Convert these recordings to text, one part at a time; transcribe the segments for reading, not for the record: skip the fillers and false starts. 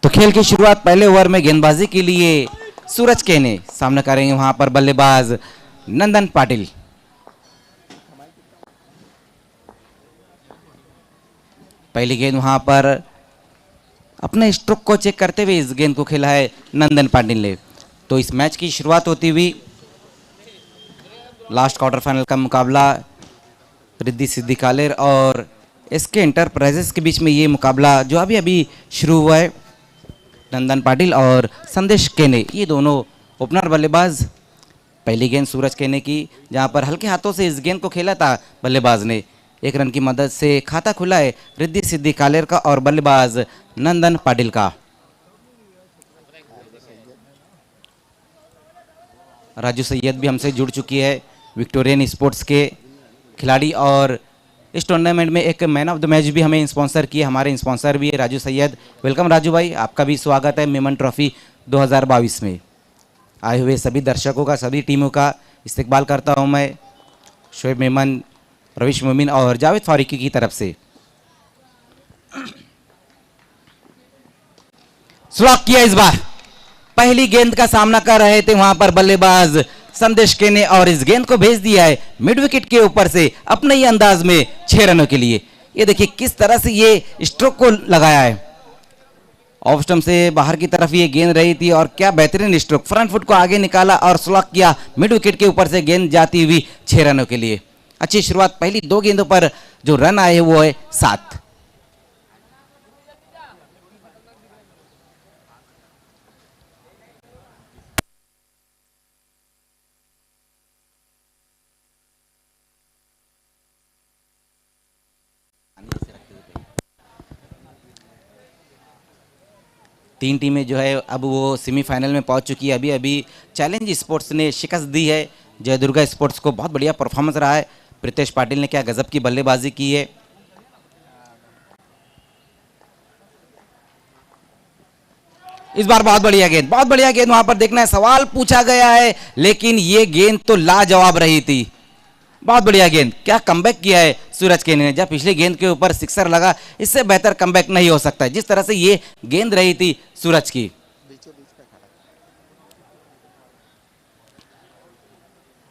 तो खेल की शुरुआत पहले ओवर में गेंदबाजी के लिए सूरज केने सामना करेंगे वहां पर बल्लेबाज नंदन पाटिल। पहली गेंद वहां पर अपने स्ट्रोक को चेक करते हुए इस गेंद को खेला है नंदन पाटिल ने। तो इस मैच की शुरुआत होती हुई लास्ट क्वार्टर फाइनल का मुकाबला रिद्धि सिद्धि कालेर और एसके एंटरप्राइजेस के बीच में ये मुकाबला जो अभी अभी शुरू हुआ है। नंदन पाटिल और संदेश केने ये दोनों ओपनर बल्लेबाज। पहली गेंद सूरज केने की, जहां पर हल्के हाथों से इस गेंद को खेला था बल्लेबाज ने। एक रन की मदद से खाता खुला है रिद्धि सिद्धि कालेर का और बल्लेबाज नंदन पाटिल का। राजू सैयद भी हमसे जुड़ चुकी है, विक्टोरियन स्पोर्ट्स के खिलाड़ी, और इस टूर्नामेंट में एक मैन ऑफ द मैच भी हमें स्पॉन्सर किए। हमारे स्पॉन्सर भी है राजू सैयद। वेलकम राजू भाई, आपका भी स्वागत है मेमन ट्रॉफी 2022 में। आए हुए सभी दर्शकों का, सभी टीमों का इस्तकबाल करता हूं मैं शोएब मेमन, रविश मोमिन और जावेद फारूकी की तरफ से। स्लॉक किया इस बार, पहली गेंद का सामना कर रहे थे वहां पर बल्लेबाज संदेश केने और इस गेंद को भेज दिया है मिड विकेट के ऊपर से अपने ही अंदाज में 6 रनों के लिए। ये देखिए किस तरह से ये स्ट्रोक को लगाया है, ऑफ स्टंप से बाहर की तरफ ये गेंद रही थी और क्या बेहतरीन स्ट्रोक, फ्रंट फुट को आगे निकाला और स्लॉक किया मिड विकेट के ऊपर से गेंद जाती हुई 6 रनों के लिए। अच्छी शुरुआत, पहली 2 गेंदों पर जो रन आए वो है 7। तीन टीमें जो है अब वो सेमीफाइनल में पहुंच चुकी है। अभी अभी चैलेंज स्पोर्ट्स ने शिकस्त दी है जयदुर्गा स्पोर्ट्स को, बहुत बढ़िया परफॉर्मेंस रहा है। प्रीतेश पाटिल ने क्या गजब की बल्लेबाजी की है। इस बार बहुत बढ़िया गेंद, बहुत बढ़िया गेंद, वहां पर देखना है सवाल पूछा गया है लेकिन ये गेंद तो लाजवाब रही थी। बहुत बढ़िया गेंद, क्या कमबैक किया है सूरज केने ने। जब पिछली गेंद के ऊपर सिक्सर लगा, इससे बेहतर कमबैक नहीं हो सकता है। जिस तरह से ये गेंद रही थी सूरज की,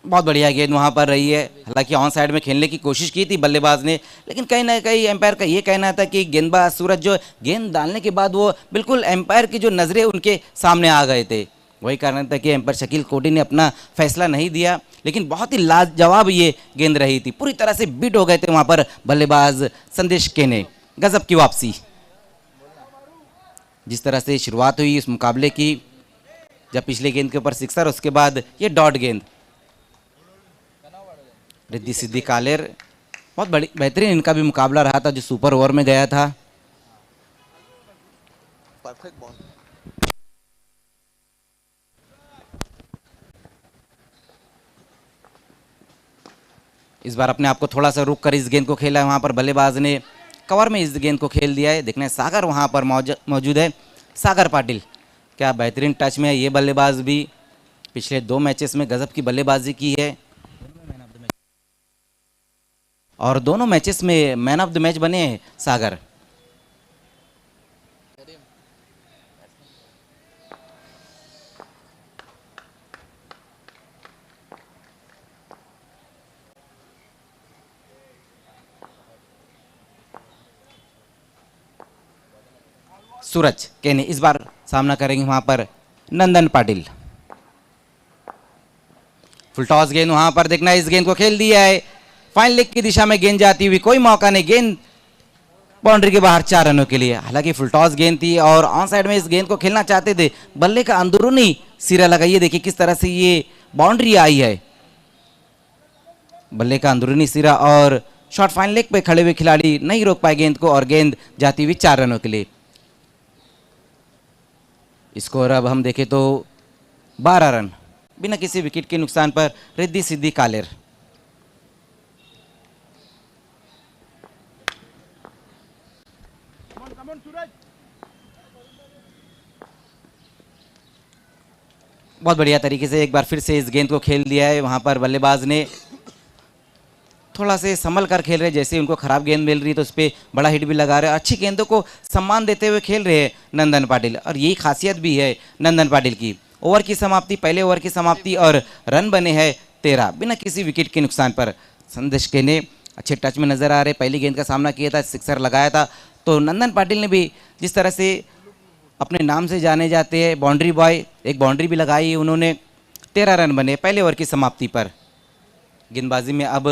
बहुत बढ़िया गेंद वहां पर रही है। हालांकि ऑन साइड में खेलने की कोशिश की थी बल्लेबाज ने, लेकिन कहीं ना कहीं एम्पायर का ये कहना था कि गेंदबाज सूरज जो गेंद डालने के बाद वो बिल्कुल एम्पायर की जो नजरें उनके सामने आ गए थे। वही कारण था कि एम्पायर शकील कोटी ने अपना फैसला नहीं दिया, लेकिन बहुत ही लाजवाब ये गेंद रही थी। पूरी तरह से बीट हो गए थे वहां पर बल्लेबाज संदेश केने। गजब की वापसी। जिस तरह से शुरुआत हुई इस मुकाबले की, जब पिछले गेंद के ऊपर सिक्सर, उसके बाद ये डॉट गेंद। रिद्धि सिद्धि कालेर, बहुत बड़ी बेहतरीन इनका भी मुकाबला रहा था जो सुपर ओवर में गया था। Perfect ball. इस बार अपने आप को थोड़ा सा रुक कर इस गेंद को खेला है वहां पर बल्लेबाज ने, कवर में इस गेंद को खेल दिया है। देखना है सागर वहां पर मौजूद है, सागर पाटिल। क्या बेहतरीन टच में है ये बल्लेबाज भी, पिछले 2 मैचेस में गजब की बल्लेबाजी की है और दोनों मैचेस में मैन ऑफ द मैच बने हैं सागर। सूरज केने इस बार सामना करेंगे वहां पर नंदन पाटिल। फुल टॉस गेंद वहां पर, देखना है इस गेंद को खेल दिया है फाइन लेग की दिशा में, गेंद जाती हुई, कोई मौका नहीं, गेंद बाउंड्री के बाहर 4 रनों के लिए। हालांकि फुल टॉस गेंद थी और ऑन साइड में इस गेंद को खेलना चाहते थे, बल्ले का अंदरूनी सिरा लगाइए, देखिए किस तरह से ये बाउंड्री आई है, बल्ले का अंदरूनी सिरा, और शॉर्ट फाइन लेग पे खड़े हुए खिलाड़ी नहीं रोक पाए गेंद को और गेंद जाती हुई 4 रनों के लिए। स्कोर अब हम देखें तो 12 रन बिना किसी विकेट के नुकसान पर रिद्धि सिद्धि कालेर। बहुत बढ़िया तरीके से एक बार फिर से इस गेंद को खेल दिया है वहां पर बल्लेबाज ने। थोड़ा से संभल कर खेल रहे हैं। जैसे उनको खराब गेंद मिल रही है तो उस पर बड़ा हिट भी लगा रहे हैं। अच्छी गेंदों को सम्मान देते हुए खेल रहे हैं नंदन पाटिल, और यही खासियत भी है नंदन पाटिल की। ओवर की समाप्ति, पहले ओवर की समाप्ति, और रन बने हैं 13 बिना किसी विकेट के नुकसान पर। संदेश के ने अच्छे टच में नजर आ रहे, पहली गेंद का सामना किया था, सिक्सर लगाया था। तो नंदन पाटिल ने भी जिस तरह से अपने नाम से जाने जाते हैं बाउंड्री बॉय, एक बाउंड्री भी लगाई उन्होंने। 13 रन बने पहले ओवर की समाप्ति पर। गेंदबाजी में अब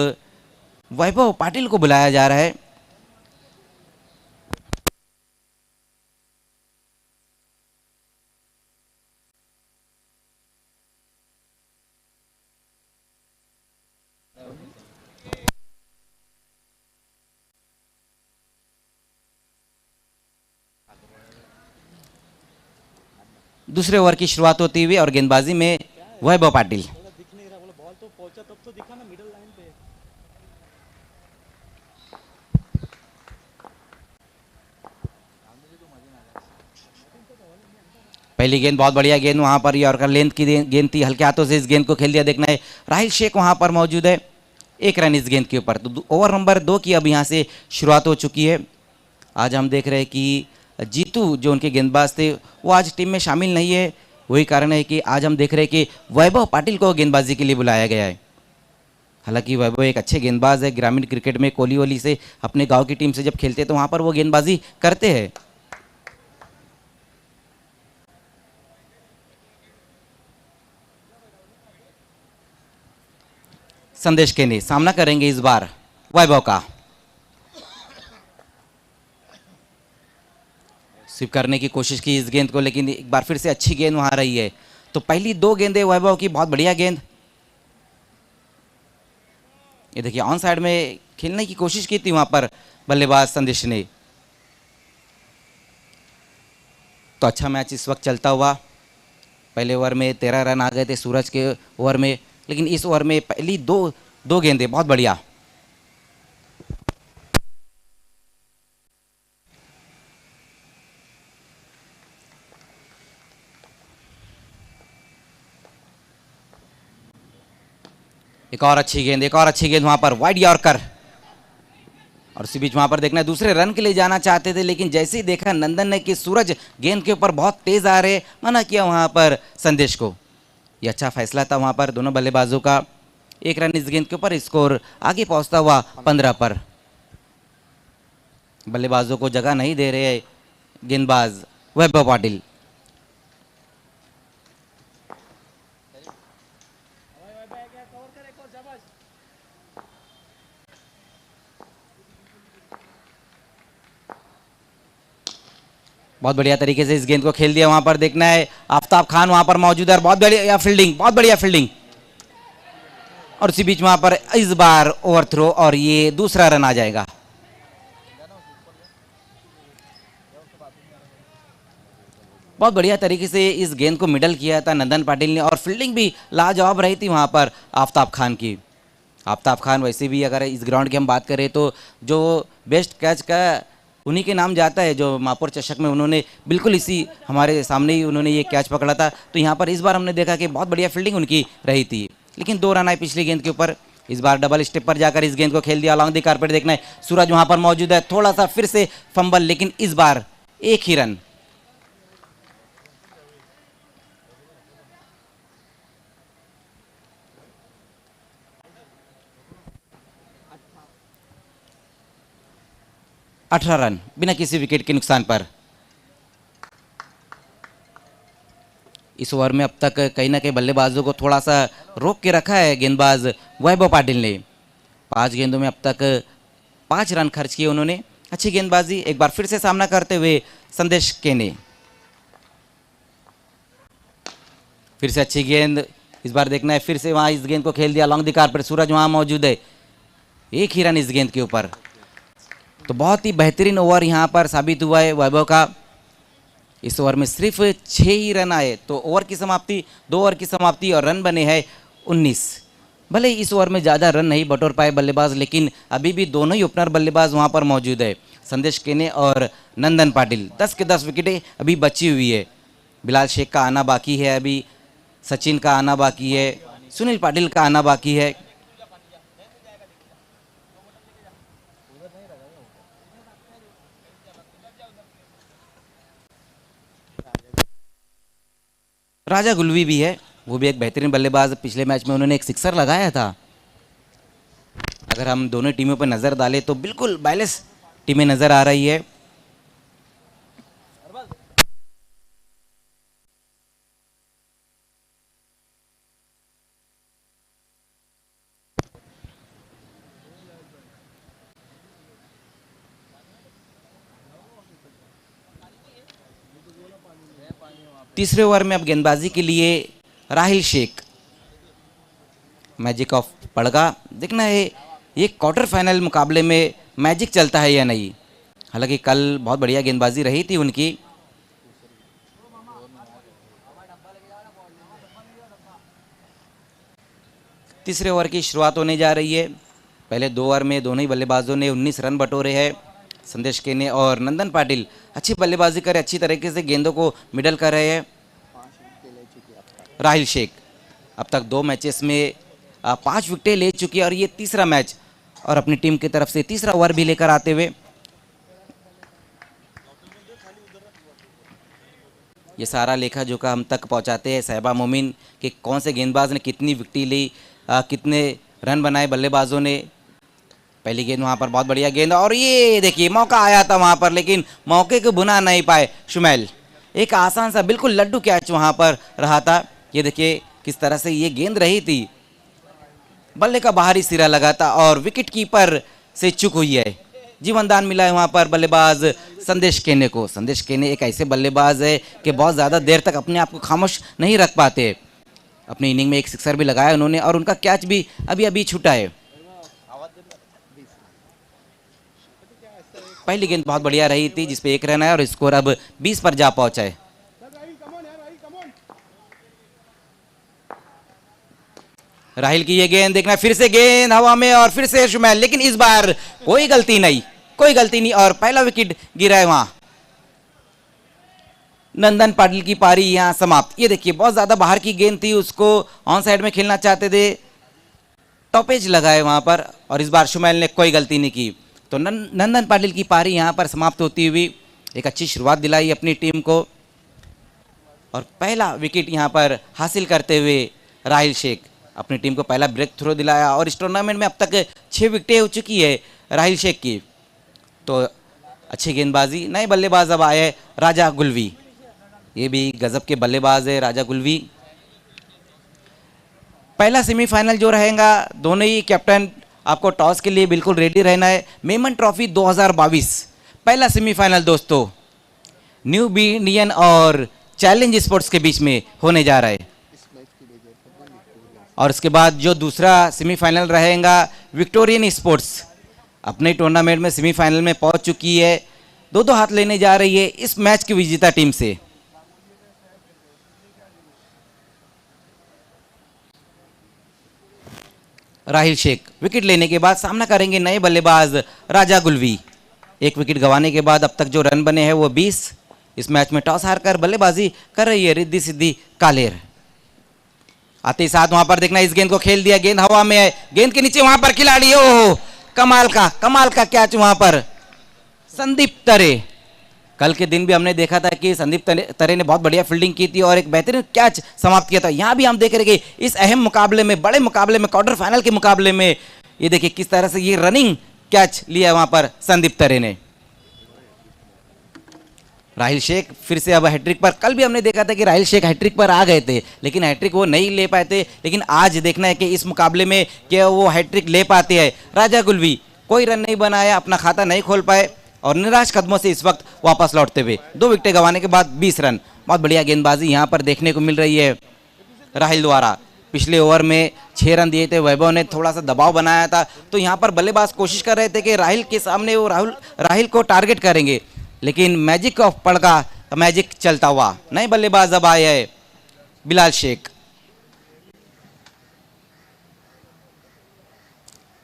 वैभव पाटिल को बुलाया जा रहा है। दूसरे ओवर की शुरुआत होती हुई और गेंदबाजी में वैभव पाटिल। पहली गेंद बहुत बढ़िया गेंद, वहां पर यॉर्कर लेंथ की गेंद थी, हल्के हाथों से इस गेंद को खेल दिया। देखना है राहिल शेख वहां पर मौजूद है, 1 रन इस गेंद के ऊपर। तो ओवर नंबर 2 की अब यहां से शुरुआत हो चुकी है। आज हम देख रहे हैं कि जीतू जो उनके गेंदबाज थे वो आज टीम में शामिल नहीं है। वही कारण है कि आज हम देख रहे हैं कि वैभव पाटिल को गेंदबाजी के लिए बुलाया गया है। हालांकि वैभव एक अच्छे गेंदबाज है, ग्रामीण क्रिकेट में कोहली वोली से अपने गांव की टीम से जब खेलते हैं तो वहां पर वो गेंदबाजी करते हैं। संदेश केने सामना करेंगे इस बार वैभव का। स्वीप करने की कोशिश की इस गेंद को, लेकिन एक बार फिर से अच्छी गेंद वहां रही है। तो पहली 2 गेंदें वैभव की बहुत बढ़िया गेंद। ये देखिए ऑन साइड में खेलने की कोशिश की थी वहां पर बल्लेबाज संदेश ने। तो अच्छा मैच इस वक्त चलता हुआ। पहले ओवर में 13 रन आ गए थे सूरज के ओवर में, लेकिन इस ओवर में पहली दो गेंदें बहुत बढ़िया। एक और अच्छी गेंद वहां पर वाइड यॉर्कर। और उसी बीच वहां पर देखना है दूसरे रन के लिए जाना चाहते थे, लेकिन जैसे ही देखा नंदन ने कि सूरज गेंद के ऊपर बहुत तेज आ रहे, मना किया वहां पर संदेश को। यह अच्छा फैसला था वहां पर दोनों बल्लेबाजों का। 1 रन इस गेंद के ऊपर, स्कोर आगे पहुंचता हुआ 15 पर। बल्लेबाजों को जगह नहीं दे रहे गेंदबाज वैभव पाटिल। बहुत बढ़िया तरीके से इस गेंद को खेल दिया। वहां पर देखना है आफ्ताब खान वहां पर मौजूद है, बहुत बढ़िया फील्डिंग। और उसी बीच वहां पर इस बार ओवरथ्रो, और ये दूसरा रन आ जाएगा। बहुत बढ़िया तरीके से इस गेंद को मिडल किया था नंदन पाटिल ने, और फील्डिंग भी लाजवाब रही थी वहां पर आफ्ताब खान की। आफ्ताब खान वैसे भी अगर इस ग्राउंड की हम बात करें तो जो बेस्ट कैच का उन्हीं के नाम जाता है, जो मापुर चषक में उन्होंने बिल्कुल इसी हमारे सामने ही उन्होंने ये कैच पकड़ा था। तो यहाँ पर इस बार हमने देखा कि बहुत बढ़िया फील्डिंग उनकी रही थी, लेकिन 2 रन आए पिछली गेंद के ऊपर। इस बार डबल स्टेप पर जाकर इस गेंद को खेल दिया अलॉन्ग द कारपेट। देखना है सूरज वहां पर मौजूद है, थोड़ा सा फिर से फंबल, लेकिन इस बार 1 ही रन। अठारह रन बिना किसी विकेट के नुकसान पर। इस ओवर में अब तक कहीं ना कहीं बल्लेबाजों को थोड़ा सा रोक के रखा है गेंदबाज वैभव पाटिल ने। 5 गेंदों में अब तक 5 रन खर्च किए उन्होंने। अच्छी गेंदबाजी। एक बार फिर से सामना करते हुए संदेश केने। फिर से अच्छी गेंद। इस बार देखना है फिर से वहां इस गेंद को खेल दिया लॉन्ग द कारपेट। सूरज वहां मौजूद है, 1 ही रन इस गेंद के ऊपर। तो बहुत ही बेहतरीन ओवर यहां पर साबित हुआ है वैभव का। इस ओवर में सिर्फ 6 ही रन आए। तो ओवर की समाप्ति, 2 ओवर की समाप्ति, और रन बने हैं 19। भले इस ओवर में ज़्यादा रन नहीं बटोर पाए बल्लेबाज, लेकिन अभी भी दोनों ही ओपनर बल्लेबाज वहां पर मौजूद है, संदेश केने और नंदन पाटिल। 10 के 10 विकेटें अभी बची हुई है। बिलाल शेख का आना बाकी है, अभी सचिन का आना बाकी है, सुनील पाटिल का आना बाकी है। राजा गुलवी भी है, वो भी एक बेहतरीन बल्लेबाज। पिछले मैच में उन्होंने एक सिक्सर लगाया था। अगर हम दोनों टीमों पर नज़र डालें तो बिल्कुल बैलेंस टीमें नज़र आ रही है। तीसरे ओवर में अब गेंदबाजी के लिए राहिल शेख, मैजिक ऑफ पड़गा। देखना है ये क्वार्टर फाइनल मुकाबले में मैजिक चलता है या नहीं। हालांकि कल बहुत बढ़िया गेंदबाजी रही थी उनकी। तीसरे ओवर की शुरुआत होने जा रही है। पहले 2 ओवर में दोनों ही बल्लेबाजों ने 19 रन बटोरे हैं। संदेश केने और नंदन पाटिल अच्छी बल्लेबाजी कर अच्छी तरीके से गेंदों को मिडल कर रहे हैं। राहिल शेख अब तक 2 मैचेस में 5 विकेटें ले चुकी है और ये तीसरा मैच और अपनी टीम की तरफ से तीसरा ओवर भी लेकर आते हुए। ये सारा लेखा जोखा हम तक पहुंचाते हैं साहिबा मोमिन कि कौन से गेंदबाज ने कितनी विकेटें ली, कितने रन बनाए बल्लेबाजों ने। पहली गेंद वहां पर बहुत बढ़िया गेंद और ये देखिए मौका आया था वहां पर, लेकिन मौके को बुना नहीं पाए शुमैल। एक आसान सा बिल्कुल लड्डू कैच वहां पर रहा था। ये देखिए किस तरह से ये गेंद रही थी, बल्ले का बाहरी सिरा लगा था और विकेट कीपर से चूक हुई है। जीवनदान मिला है वहां पर बल्लेबाज संदेश केने को। संदेश केने एक ऐसे बल्लेबाज है कि बहुत ज़्यादा देर तक अपने आप को खामोश नहीं रख पाते। अपनी इनिंग में एक सिक्सर भी लगाया उन्होंने और उनका कैच भी अभी अभी छूटा है। पहली गेंद बहुत बढ़िया रही थी जिसपे 1 रन है और स्कोर अब 20 पर जा पहुंचा है। राहिल की ये गेंद देखना, फिर से गेंद हवा में और फिर से शुमैल, लेकिन इस बार कोई गलती नहीं और पहला विकेट गिरा है वहां। नंदन पाटिल की पारी यहां समाप्त। ये देखिए बहुत ज्यादा बाहर की गेंद थी, उसको ऑन साइड में खेलना चाहते थे, टॉपेज लगाए वहां पर और इस बार शुमैल ने कोई गलती नहीं की। तो नंदन पाटिल की पारी यहां पर समाप्त होती हुई एक अच्छी शुरुआत दिलाई अपनी टीम को और पहला विकेट यहां पर हासिल करते हुए राहिल शेख अपनी टीम को पहला ब्रेक थ्रो दिलाया और इस टूर्नामेंट में अब तक 6 विकेटें हो चुकी है राहिल शेख की। तो अच्छी गेंदबाजी। नए बल्लेबाज अब आए राजा गुलवी, ये भी गजब के बल्लेबाज है राजा गुलवी। पहला सेमीफाइनल जो रहेगा, दोनों ही कैप्टन आपको टॉस के लिए बिल्कुल रेडी रहना है। मेमन ट्रॉफी 2022 पहला सेमीफाइनल दोस्तों न्यू बीनियन और चैलेंज स्पोर्ट्स के बीच में होने जा रहा है। और उसके बाद जो दूसरा सेमीफाइनल रहेगा विक्टोरियन स्पोर्ट्स अपने टूर्नामेंट में सेमीफाइनल में पहुंच चुकी है, 2-2 हाथ लेने जा रही है इस मैच की विजेता टीम से। राहिल शेख विकेट लेने के बाद सामना करेंगे नए बल्लेबाज राजा गुलवी। 1 विकेट गंवाने के बाद अब तक जो रन बने हैं वो 20। इस मैच में टॉस हारकर बल्लेबाजी कर रही है रिद्धि सिद्धि कालेर। आते ही साथ वहां पर देखना, इस गेंद को खेल दिया, गेंद हवा में है, गेंद के नीचे वहां पर खिलाड़ी, ओह कमाल का कैच वहां पर संदीप तरे। कल के दिन भी हमने देखा था कि संदीप तरे ने बहुत बढ़िया फील्डिंग की थी और एक बेहतरीन कैच समाप्त किया था। यहां भी हम देख रहे हैं कि इस अहम मुकाबले में, बड़े मुकाबले में, क्वार्टर फाइनल के मुकाबले में ये देखिए किस तरह से ये रनिंग कैच लिया वहां पर संदीप तरे ने। राहिल शेख फिर से अब हैट्रिक पर। कल भी हमने देखा था कि राहिल शेख हैट्रिक पर आ गए थे लेकिन हैट्रिक वो नहीं ले पाए थे, लेकिन आज देखना है कि इस मुकाबले में क्या वो हैट्रिक ले पाते हैं। राजा गुलवी कोई रन नहीं बनाया, अपना खाता नहीं खोल पाए और निराश कदमों से इस वक्त वापस लौटते हुए 2 विकेटें गंवाने के बाद 20 रन। बहुत बढ़िया गेंदबाजी यहाँ पर देखने को मिल रही है राहिल द्वारा। पिछले ओवर में 6 रन दिए थे, वैभव ने थोड़ा सा दबाव बनाया था, तो यहाँ पर बल्लेबाज कोशिश कर रहे थे कि राहिल के सामने वो राहिल को टारगेट करेंगे, लेकिन मैजिक ऑफ पड़गा, मैजिक चलता हुआ। नए बल्लेबाज अब आए हैं Bilal Shaikh,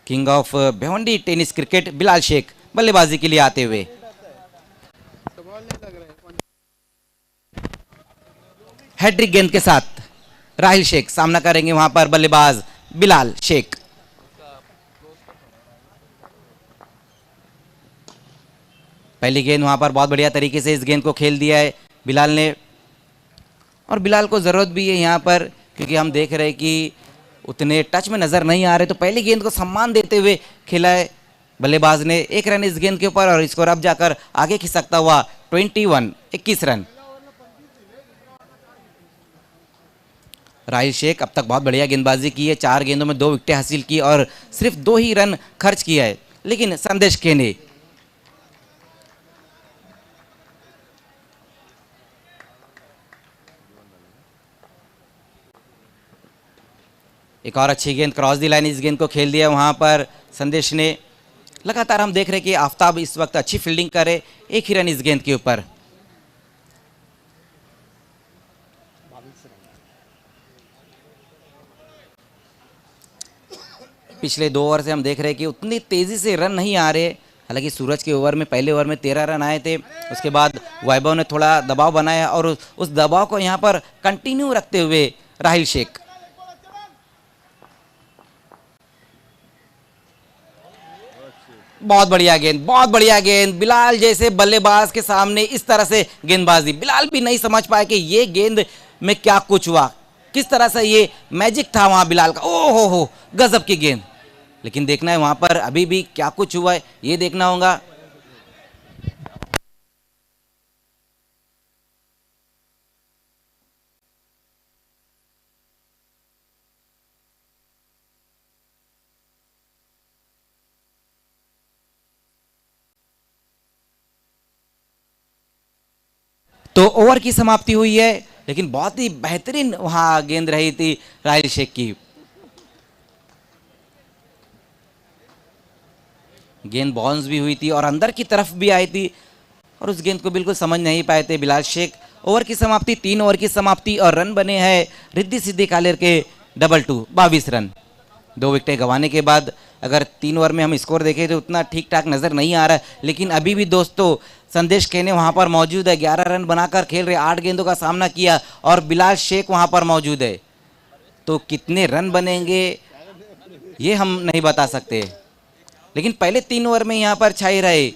king of Bhiwandi tennis cricket Bilal Shaikh बल्लेबाजी के लिए आते हुए। हैट्रिक गेंद के साथ राहिल शेख सामना करेंगे वहां पर बल्लेबाज बिलाल शेख। पहली गेंद वहां पर बहुत बढ़िया तरीके से इस गेंद को खेल दिया है बिलाल ने और बिलाल को ज़रूरत भी है यहाँ पर, क्योंकि हम देख रहे हैं कि उतने टच में नज़र नहीं आ रहे, तो पहली गेंद को सम्मान देते हुए खेला है बल्लेबाज ने। 1 रन इस गेंद के ऊपर और स्कोर अब जाकर आगे खिसकता हुआ 21 रन। राहिल शेख अब तक बहुत बढ़िया गेंदबाजी की है, 4 गेंदों में 2 विकेटें हासिल की और सिर्फ 2 ही रन खर्च किया है। लेकिन संदेश केने एक और अच्छी गेंद क्रॉस दी लाइन, इस गेंद को खेल दिया वहां पर संदेश ने। लगातार हम देख रहे हैं कि आफ्ताब इस वक्त अच्छी फील्डिंग करे, 1 ही रन इस गेंद के ऊपर। पिछले 2 ओवर से हम देख रहे हैं कि उतनी तेजी से रन नहीं आ रहे। हालांकि सूरज के ओवर में पहले ओवर में 13 रन आए थे, उसके बाद वैभव ने थोड़ा दबाव बनाया और उस दबाव को यहाँ पर कंटिन्यू रखते हुए राहिल शेख। बहुत बढ़िया गेंद, बहुत बढ़िया गेंद। बिलाल जैसे बल्लेबाज के सामने इस तरह से गेंदबाजी, बिलाल भी नहीं समझ पाए कि ये गेंद में क्या कुछ हुआ, किस तरह से ये मैजिक था वहां बिलाल का। ओ हो गजब की गेंद। लेकिन देखना है वहां पर अभी भी क्या कुछ हुआ है, ये देखना होगा। तो ओवर की समाप्ति हुई है, लेकिन बहुत ही बेहतरीन वहां गेंद रही थी राहिल शेख की। गेंद बाउंस भी हुई थी और अंदर की तरफ भी आई थी और उस गेंद को बिल्कुल समझ नहीं पाए थे बिलाल शेख। ओवर की समाप्ति, 3 ओवर की समाप्ति और रन बने हैं रिद्धि सिद्धि कालेर के 22 रन। 2 विकेटें गंवाने के बाद अगर 3 ओवर में हम स्कोर देखें तो उतना ठीक ठाक नजर नहीं आ रहा है, लेकिन अभी भी दोस्तों संदेश केने वहां पर मौजूद है। 11 रन बनाकर खेल रहे, 8 गेंदों का सामना किया और बिलाल शेख वहां पर मौजूद है। तो कितने रन बनेंगे ये हम नहीं बता सकते, लेकिन पहले 3 ओवर में यहाँ पर छाई रहे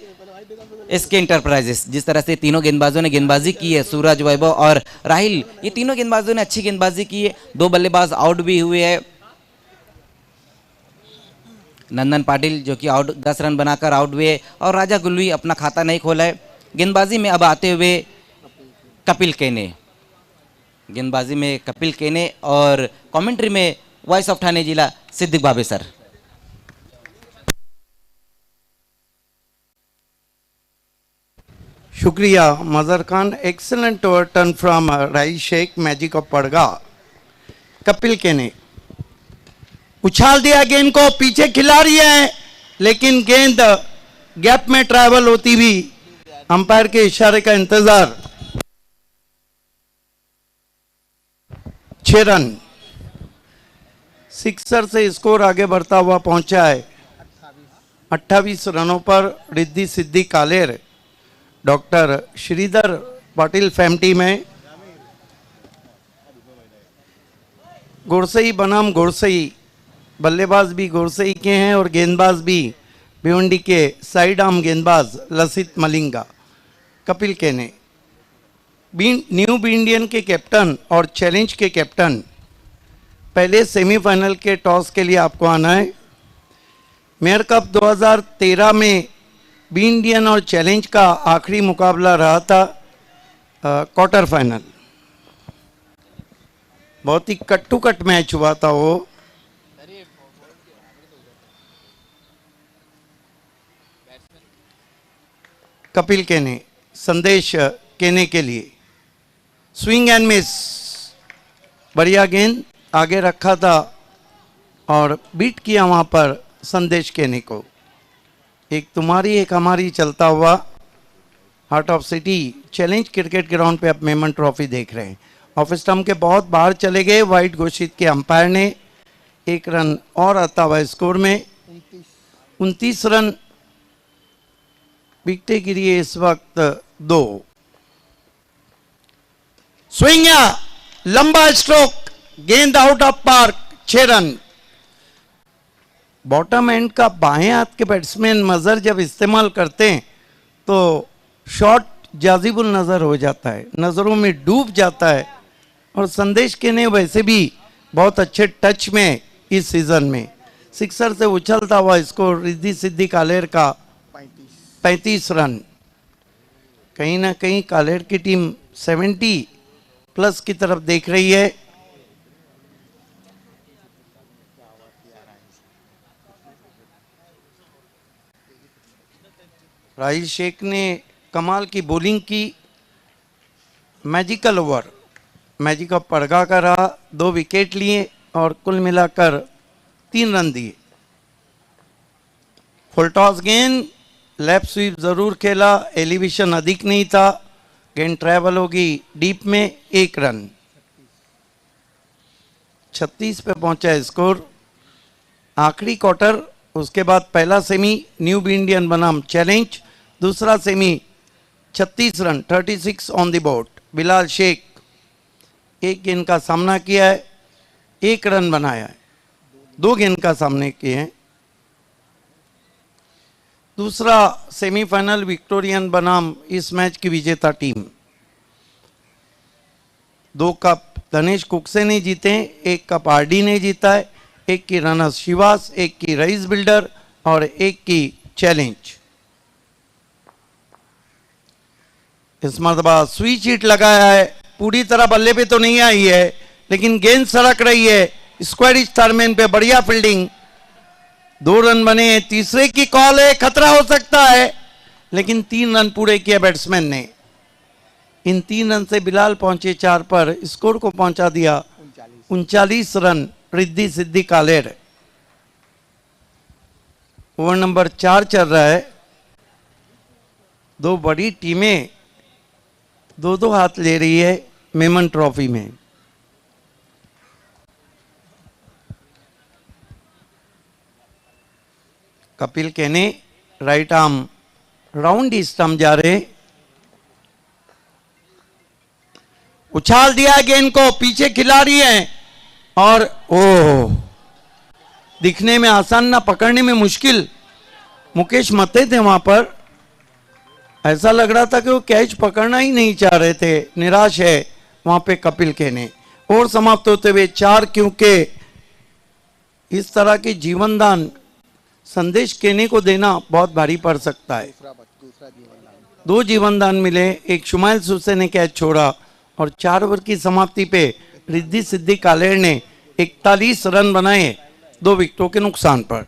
एसके इंटरप्राइजेस। जिस तरह से तीनों गेंदबाजों ने गेंदबाजी की है, सूरज, वैभव और राहिल, ये तीनों गेंदबाजों ने अच्छी गेंदबाजी की है। 2 बल्लेबाज आउट भी हुए हैं। नंदन पाटिल जो कि आउट 10 रन बनाकर आउट हुए और राजा गुल्वी अपना खाता नहीं खोला है। गेंदबाजी में अब आते हुए कपिल केने, गेंदबाजी में कपिल केने और कमेंट्री में वॉइस ऑफ ठाणे जिला सिद्दिक भाबे सर। शुक्रिया Mazhar Khan, excellent overturn from Rahil Shaikh, magic of पड़गा। कपिल केने उछाल दिया गेंद को, पीछे खिला रही है लेकिन गेंद गैप में ट्रैवल होती हुई अंपायर के इशारे का इंतजार। 6 रन, सिक्सर से स्कोर आगे बढ़ता हुआ पहुंचा है 28 रनों पर रिद्धि सिद्धि कालेर। डॉक्टर श्रीधर पाटिल फैमिली में गोरसई बनाम गोरसई, बल्लेबाज भी गोरसई के हैं और गेंदबाज भी भिवंडी के साइड आर्म गेंदबाज लसित मलिंगा। कपिल केने न्यू इंडियन के कैप्टन और चैलेंज के कैप्टन। पहले सेमीफाइनल के टॉस के लिए आपको आना है। मेयर कप 2013 में बी इंडियन और चैलेंज का आखिरी मुकाबला रहा था क्वार्टर फाइनल। बहुत ही कट टू कट मैच हुआ था वो। कपिल केने संदेश केने के लिए स्विंग एंड मिस, बढ़िया गेंद आगे रखा था और बीट किया वहां पर संदेश केने को। एक तुम्हारी एक हमारी चलता हुआ heart of city challenge cricket ground पे आप मेमन ट्रॉफी देख रहे हैं। ऑफ स्टंप के बहुत बाहर चले गए, वाइड घोषित के अंपायर ने। 1 रन और आता हुआ स्कोर में 29 रन। विकेटें गिरी है इस वक्त 2। स्विंग, लंबा स्ट्रोक, गेंद out of park, 6 run. Bottom and का बाएं हाथ के बैट्समैन मजर जब इस्तेमाल करते हैं तो शॉट जाजिबुल नजर हो जाता है, नजरों में डूब जाता है और संदेश के ने वैसे भी बहुत अच्छे टच में इस सीजन में सिक्सर से उछलता हुआ स्कोर रिद्धि सिद्धि कालेर का 35 रन। कहीं ना कहीं कालेर की टीम 70 प्लस की तरफ देख रही है। राहिल शेख ने कमाल की बॉलिंग की, मैजिकल ओवर, मैजिक ऑफ पड़गा का रहा, 2 विकेट लिए और कुल मिलाकर 3 रन दिए। फुल टॉस गेंद, लेफ्ट स्वीप जरूर खेला, एलिवेशन अधिक नहीं था, गेंद ट्रैवल होगी डीप में, 1 रन। 36 पे पहुंचा स्कोर। आखिरी क्वार्टर, उसके बाद पहला सेमी न्यू इंडियन बनाम चैलेंज, दूसरा semi 36 run 36 on the board. Bilal Shaikh 1 गेंद का सामना किया है, 1 रन बनाया है, 2 गेंद का सामने किए हैं। दूसरा सेमीफाइनल विक्टोरियन बनाम इस मैच की विजेता टीम। 2 कप धनेश कुकसे ने जीते हैं, 1 कप आरडी ने जीता है, 1 की रनर्स शिवास, 1 की रईस बिल्डर और 1 की चैलेंज। इस मरतबा स्विच हिट लगाया है, पूरी तरह बल्ले पे तो नहीं आई है लेकिन गेंद सड़क रही है, स्क्वायरिश थर्मेन पे बढ़िया फील्डिंग, 2 रन बने हैं। तीसरे की कॉल है, खतरा हो सकता है लेकिन 3 रन पूरे किए बैट्समैन ने। इन 3 रन से बिलाल पहुंचे 4 पर, स्कोर को पहुंचा दिया 39 run Riddhi Siddhi कालेर। Over number 4 चल रहा है। 2 बड़ी टीमें 2-2 हाथ ले रही है मेमन ट्रॉफी में। कपिल केने राइट आर्म राउंड स्टंप जा रहे, उछाल दिया गेंद को, पीछे खिलाड़ी है और ओह, दिखने में आसान ना पकड़ने में मुश्किल। मुकेश मते थे वहां पर, ऐसा लग रहा था कि वो कैच पकड़ना ही नहीं चाह रहे थे, निराश है वहां पे कपिल केने। और समाप्त होते हुए 4, क्योंकि इस तरह के जीवन दान संदेश केने को देना बहुत भारी पड़ सकता है। 2 जीवन दान मिले, एक शुमाइल सुसे ने कैच छोड़ा और 4 ओवर की समाप्ति पे रिद्धि सिद्धि कालेर ने 41 रन बनाए 2 विकेटों के नुकसान पर।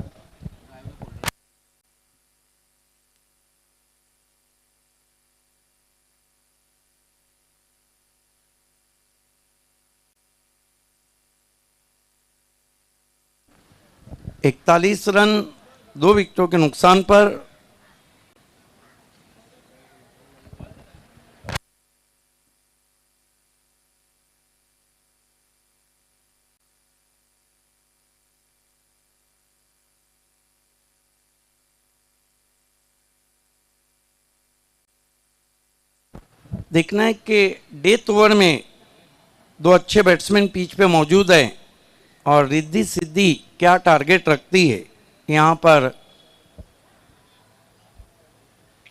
इकतालीस रन 2 विकेटों के नुकसान पर। देखना है कि डेथ ओवर में 2 अच्छे बैट्समैन पिच पे मौजूद हैं और रिद्धि सिद्धि क्या टारगेट रखती है। यहाँ पर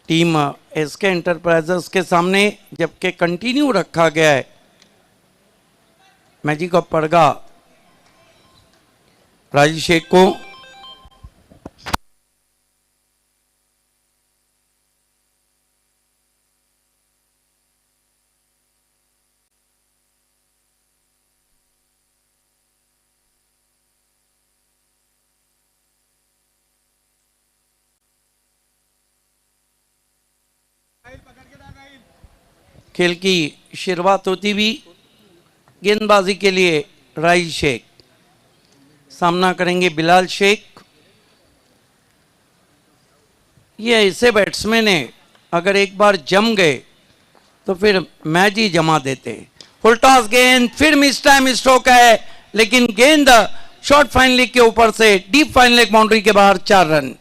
टीम एसके एंटरप्राइजेस के सामने, जबकि कंटिन्यू रखा गया है मैजिक ऑफ पड़गा राहिल शेख को। खेल की शुरुआत होती हुई गेंदबाजी के लिए राहिल शेख, सामना करेंगे बिलाल शेख। ये ऐसे बैट्समैन है, अगर एक बार जम गए तो फिर मैच ही जमा देते। फुल टॉस गेंद, फिर मिस टाइम स्ट्रोक है लेकिन गेंद शॉर्ट फाइन लेग के ऊपर से डीप फाइन लेग बाउंड्री के बाहर, 4 रन।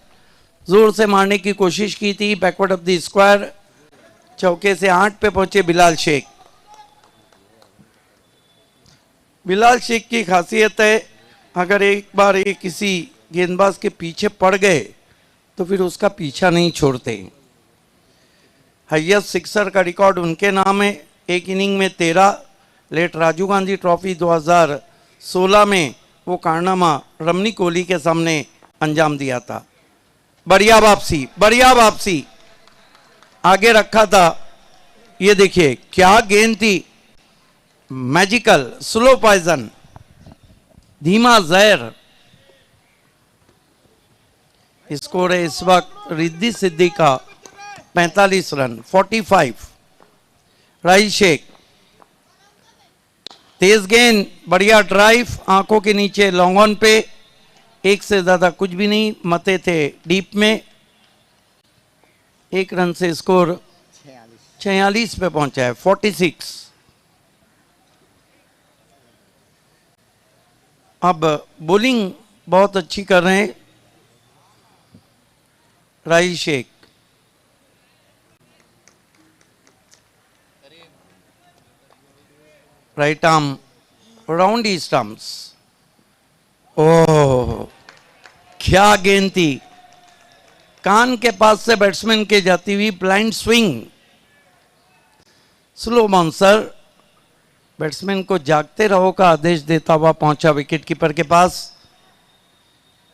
जोर से मारने की कोशिश की थी, बैकवर्ड ऑफ द स्क्वायर, चौके से 8 पे पहुंचे बिलाल शेख। बिलाल शेख की खासियत है, अगर एक बार ये किसी गेंदबाज के पीछे पड़ गए तो फिर उसका पीछा नहीं छोड़ते। हाईएस्ट सिक्सर का रिकॉर्ड उनके नाम है, एक इनिंग में 13, लेट राजीव गांधी ट्रॉफी 2016 में वो कारनामा रमनी कोहली के सामने अंजाम दिया था। बढ़िया वापसी, बढ़िया वापसी, आगे रखा था। ये देखिए क्या गेंद थी, मैजिकल, स्लो पॉइजन, धीमा जहर। स्कोर है इस वक्त रिद्धि सिद्धि का 45 रन, 45। राहिल शेख, तेज गेंद, बढ़िया ड्राइव, आंखों के नीचे लॉन्ग ऑन पे, एक से ज्यादा कुछ भी नहीं, मते थे डीप में। 1 रन से स्कोर 46 पे पहुंचा है, 46। अब बॉलिंग बहुत अच्छी कर रहे हैं Rahil Shaikh. Right arm round the stumps. Oh क्या गेंद थी, कान के पास से बैट्समैन के जाती हुई blind swing, slow bouncer, batsman को जागते रहो का आदेश देता हुआ पहुंचा विकेट कीपर के पास।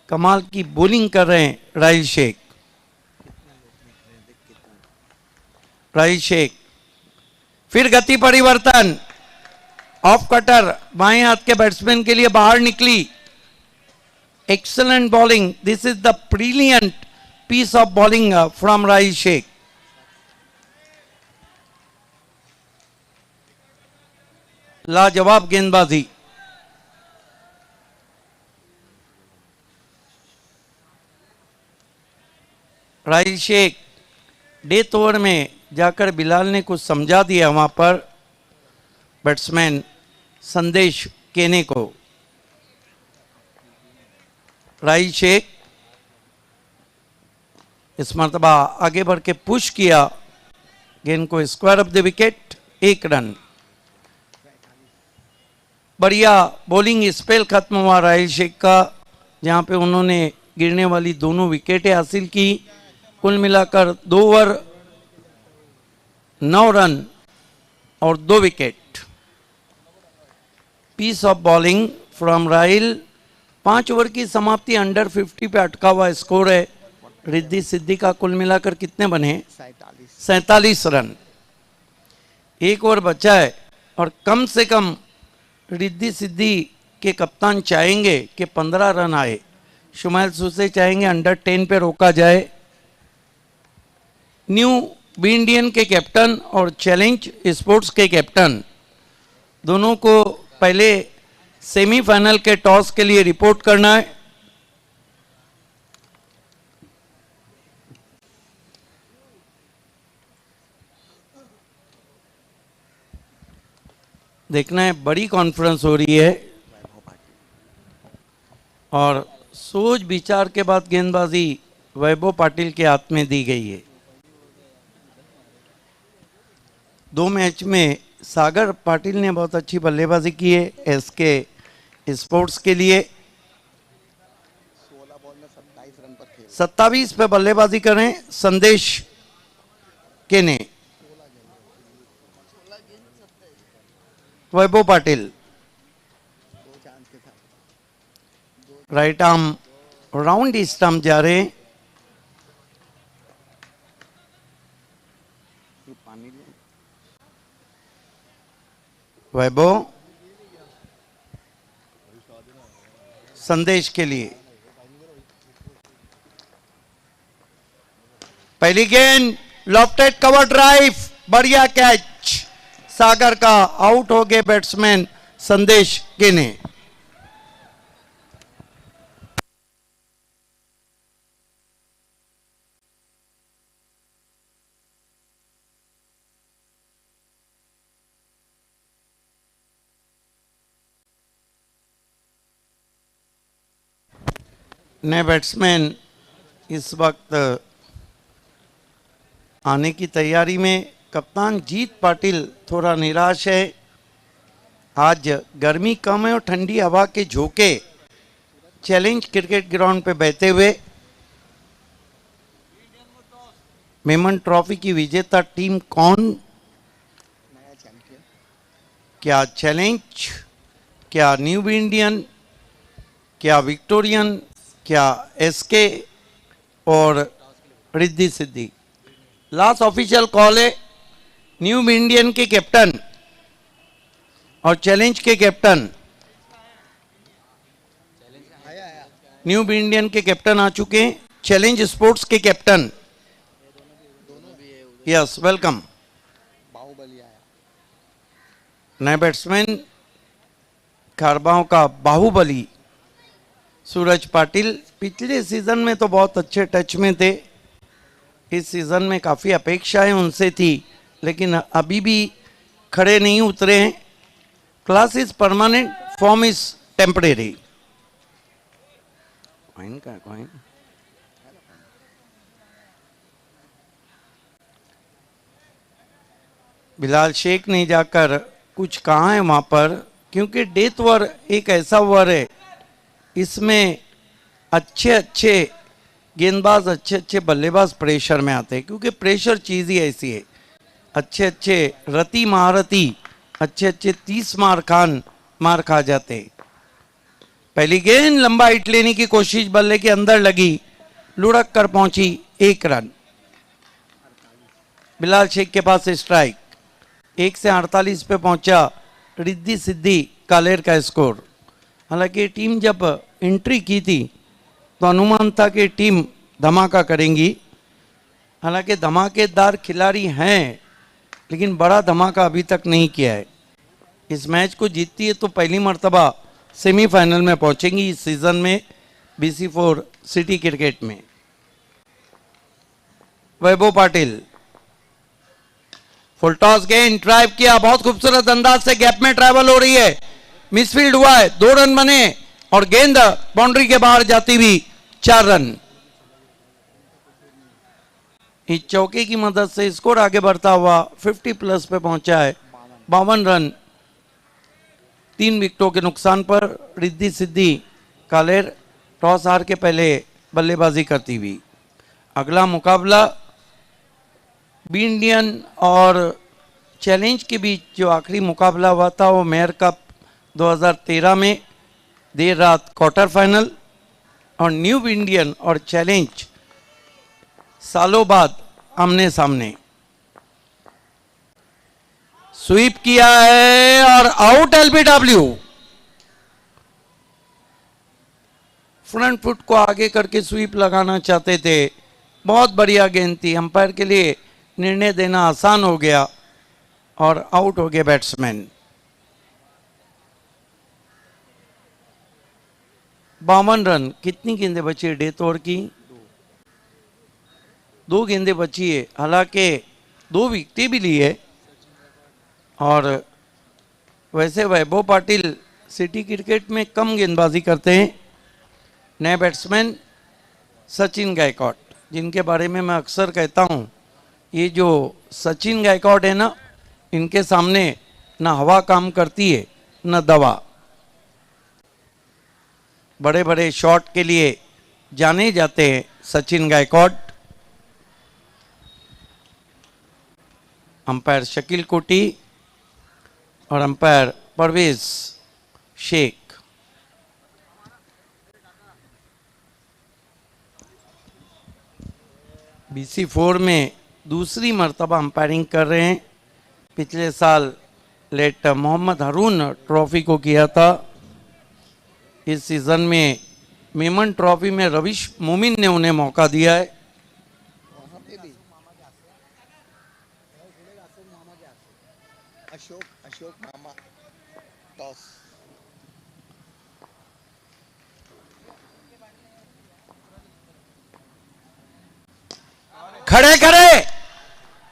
कमाल की बॉलिंग कर रहे हैं राहिल शेख। राहिल शेख, फिर गति परिवर्तन, ऑफ कटर बाएं हाथ के बैट्समैन के लिए बाहर निकली। Excellent bowling, this is the brilliant piece of bowling from Rahil Shaikh. लाजवाब गेंदबाजी। राहिल शेख डेथ ओवर में जाकर बिलाल ने कुछ समझा दिया वहां पर बैट्समैन संदेश केने को। राहिल शेख इस मरतबा आगे बढ़ के पुश किया गेंद को square of the wicket, 1 run. बढ़िया बॉलिंग स्पेल खत्म हुआ राहिल शेख का, जहां पे उन्होंने गिरने वाली दोनों विकेटें हासिल की। कुल मिलाकर 2 ओवर 9 रन और 2 wicket. Piece of bowling from Rahil. 5 over की समाप्ति अंडर 50 पे अटका हुआ स्कोर है। रिद्धि सिद्धि का कुल मिलाकर कितने बने? 47 रन। 1 ओवर बचा है और कम से कम रिद्धि सिद्धि के कप्तान चाहेंगे कि 15 रन आए। शुमाइल सूसे चाहेंगे अंडर 10 पे रोका जाए। न्यू बी इंडियन के कैप्टन और चैलेंज स्पोर्ट्स के कैप्टन दोनों को पहले सेमीफाइनल के टॉस के लिए रिपोर्ट करना है। देखना है, बड़ी कॉन्फ्रेंस हो रही है और सोच विचार के बाद गेंदबाजी वैभव पाटिल के हाथ में दी गई है। 2 मैच में सागर पाटिल ने बहुत अच्छी बल्लेबाजी की है एसके स्पोर्ट्स के लिए। 16 बॉल में 27 रन पर खेल। 27 पे बल्लेबाजी करें संदेश केने। वैभव पाटिल 2 चांस के साथ राइट आर्म राउंड स्टंप जा रहे हैं। पानी ले। वैभव संदेश के लिए पहली गेंद, लॉफ्टेड कवर ड्राइव, बढ़िया कैच। सागर का आउट हो गए बैट्समैन संदेश केने। नए बैट्समैन इस वक्त आने की तैयारी में। कप्तान जीत पाटिल थोड़ा निराश है। आज गर्मी कम है और ठंडी हवा के झोंके चैलेंज क्रिकेट ग्राउंड पे बहते हुए मेमन ट्रॉफी की विजेता टीम कौन? नया चैंपियन क्या चैलेंज, क्या न्यू इंडियन, क्या विक्टोरियन, क्या एसके और Riddhi Siddhi. Last official call है न्यू इंडियन के कैप्टन और चैलेंज के कैप्टन। न्यू इंडियन के कैप्टन आ चुके हैं, चैलेंज स्पोर्ट्स के कैप्टन। Yes, welcome. बाहुबली आया। नए बैट्समैन खारबाओं का बाहुबली सूरज पाटिल। पिछले सीजन में तो बहुत अच्छे टच में थे, इस सीजन में काफ़ी अपेक्षाएं उनसे थी, लेकिन अभी भी खड़े नहीं उतरे हैं। Class is permanent, form is temporary. Coin का कॉइन बिलाल शेख ने जाकर कुछ कहा है वहां पर, क्योंकि डेथ ओवर एक ऐसा ओवर है, इसमें अच्छे अच्छे गेंदबाज, अच्छे अच्छे बल्लेबाज प्रेशर में आते हैं, क्योंकि प्रेशर चीज़ ही ऐसी है। अच्छे अच्छे रति महारती, अच्छे अच्छे 30 मार खा जाते हैं। पहली गेंद लंबा हिट लेने की कोशिश, बल्ले के अंदर लगी, लुढ़क कर पहुंची, 1 रन। बिलाल शेख के पास स्ट्राइक, 1 से 48 पे पहुंचा रिद्धि सिद्धि कालेर का स्कोर। हालांकि टीम जब एंट्री की थी तो अनुमान था कि टीम धमाका करेंगी। हालांकि धमाकेदार खिलाड़ी हैं, लेकिन बड़ा धमाका अभी तक नहीं किया है। इस मैच को जीतती है तो पहली मर्तबा सेमीफाइनल में पहुंचेंगी इस सीजन में BC4 सिटी क्रिकेट में। वैभव पाटिल फुल टॉस गेंद ड्राइव किया, बहुत खूबसूरत अंदाज से गैप में ट्रैवल हो रही है, मिसफील्ड हुआ है, 2 रन बने और गेंद बाउंड्री के बाहर जाती हुई 4 रन। इस चौके की मदद से स्कोर आगे बढ़ता हुआ 50 प्लस पे पहुंचा है, 52 रन 3 विकेटों के नुकसान पर। रिद्धि सिद्धि कालेर टॉस हार के पहले बल्लेबाजी करती हुई। अगला मुकाबला बी इंडियन और चैलेंज के बीच जो आखिरी मुकाबला हुआ था वो मेयर कप 2013 में देर रात क्वार्टर फाइनल, और न्यू इंडियन और चैलेंज सालों बाद आमने सामने। स्वीप किया है और आउट LBW। फ्रंट फुट को आगे करके स्वीप लगाना चाहते थे, बहुत बढ़िया गेंद थी, अंपायर के लिए निर्णय देना आसान हो गया और आउट हो गए बैट्समैन। 52 रन। कितनी गेंदें बची है डेथ ओवर की? 2 गेंदें बची है, हालांकि 2 विकेटें भी ली है। और वैसे वैभव पाटिल सिटी क्रिकेट में कम गेंदबाजी करते हैं। नए बैट्समैन सचिन गायकवाड़, जिनके बारे में मैं अक्सर कहता हूं, ये जो सचिन गायकवाड़ है ना, इनके सामने ना हवा काम करती है न दवा। बड़े बड़े शॉट के लिए जाने जाते हैं सचिन गायकवाड़। अंपायर शकील कोटी और अंपायर परवेज शेख। BC4 में दूसरी मर्तबा अंपायरिंग कर रहे हैं। पिछले साल लेट मोहम्मद हारून ट्रॉफी को किया था। इस सीजन में मेमन ट्रॉफी में रविश मोमिन ने उन्हें मौका दिया है। वहाँ पे भी अशोक मामा टॉस। खड़े खड़े,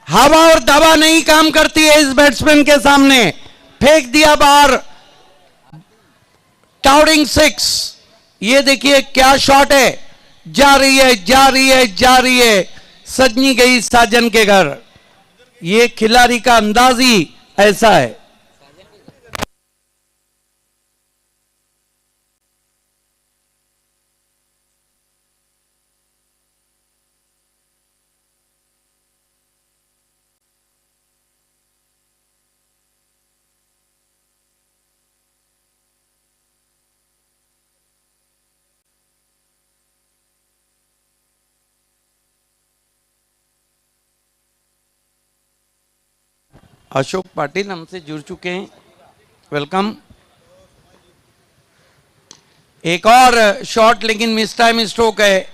हवा और दवा नहीं काम करती है इस बैट्समैन के सामने। फेंक दिया बाहर, टाउरिंग 6। ये देखिए क्या शॉट है, जा रही है जा रही है जा रही है, सजनी गई साजन के घर। ये खिलाड़ी का अंदाज ही ऐसा है। अशोक पाटिल हमसे जुड़ चुके हैं, वेलकम। एक और शॉट लेकिन मिस टाइम स्ट्रोक है,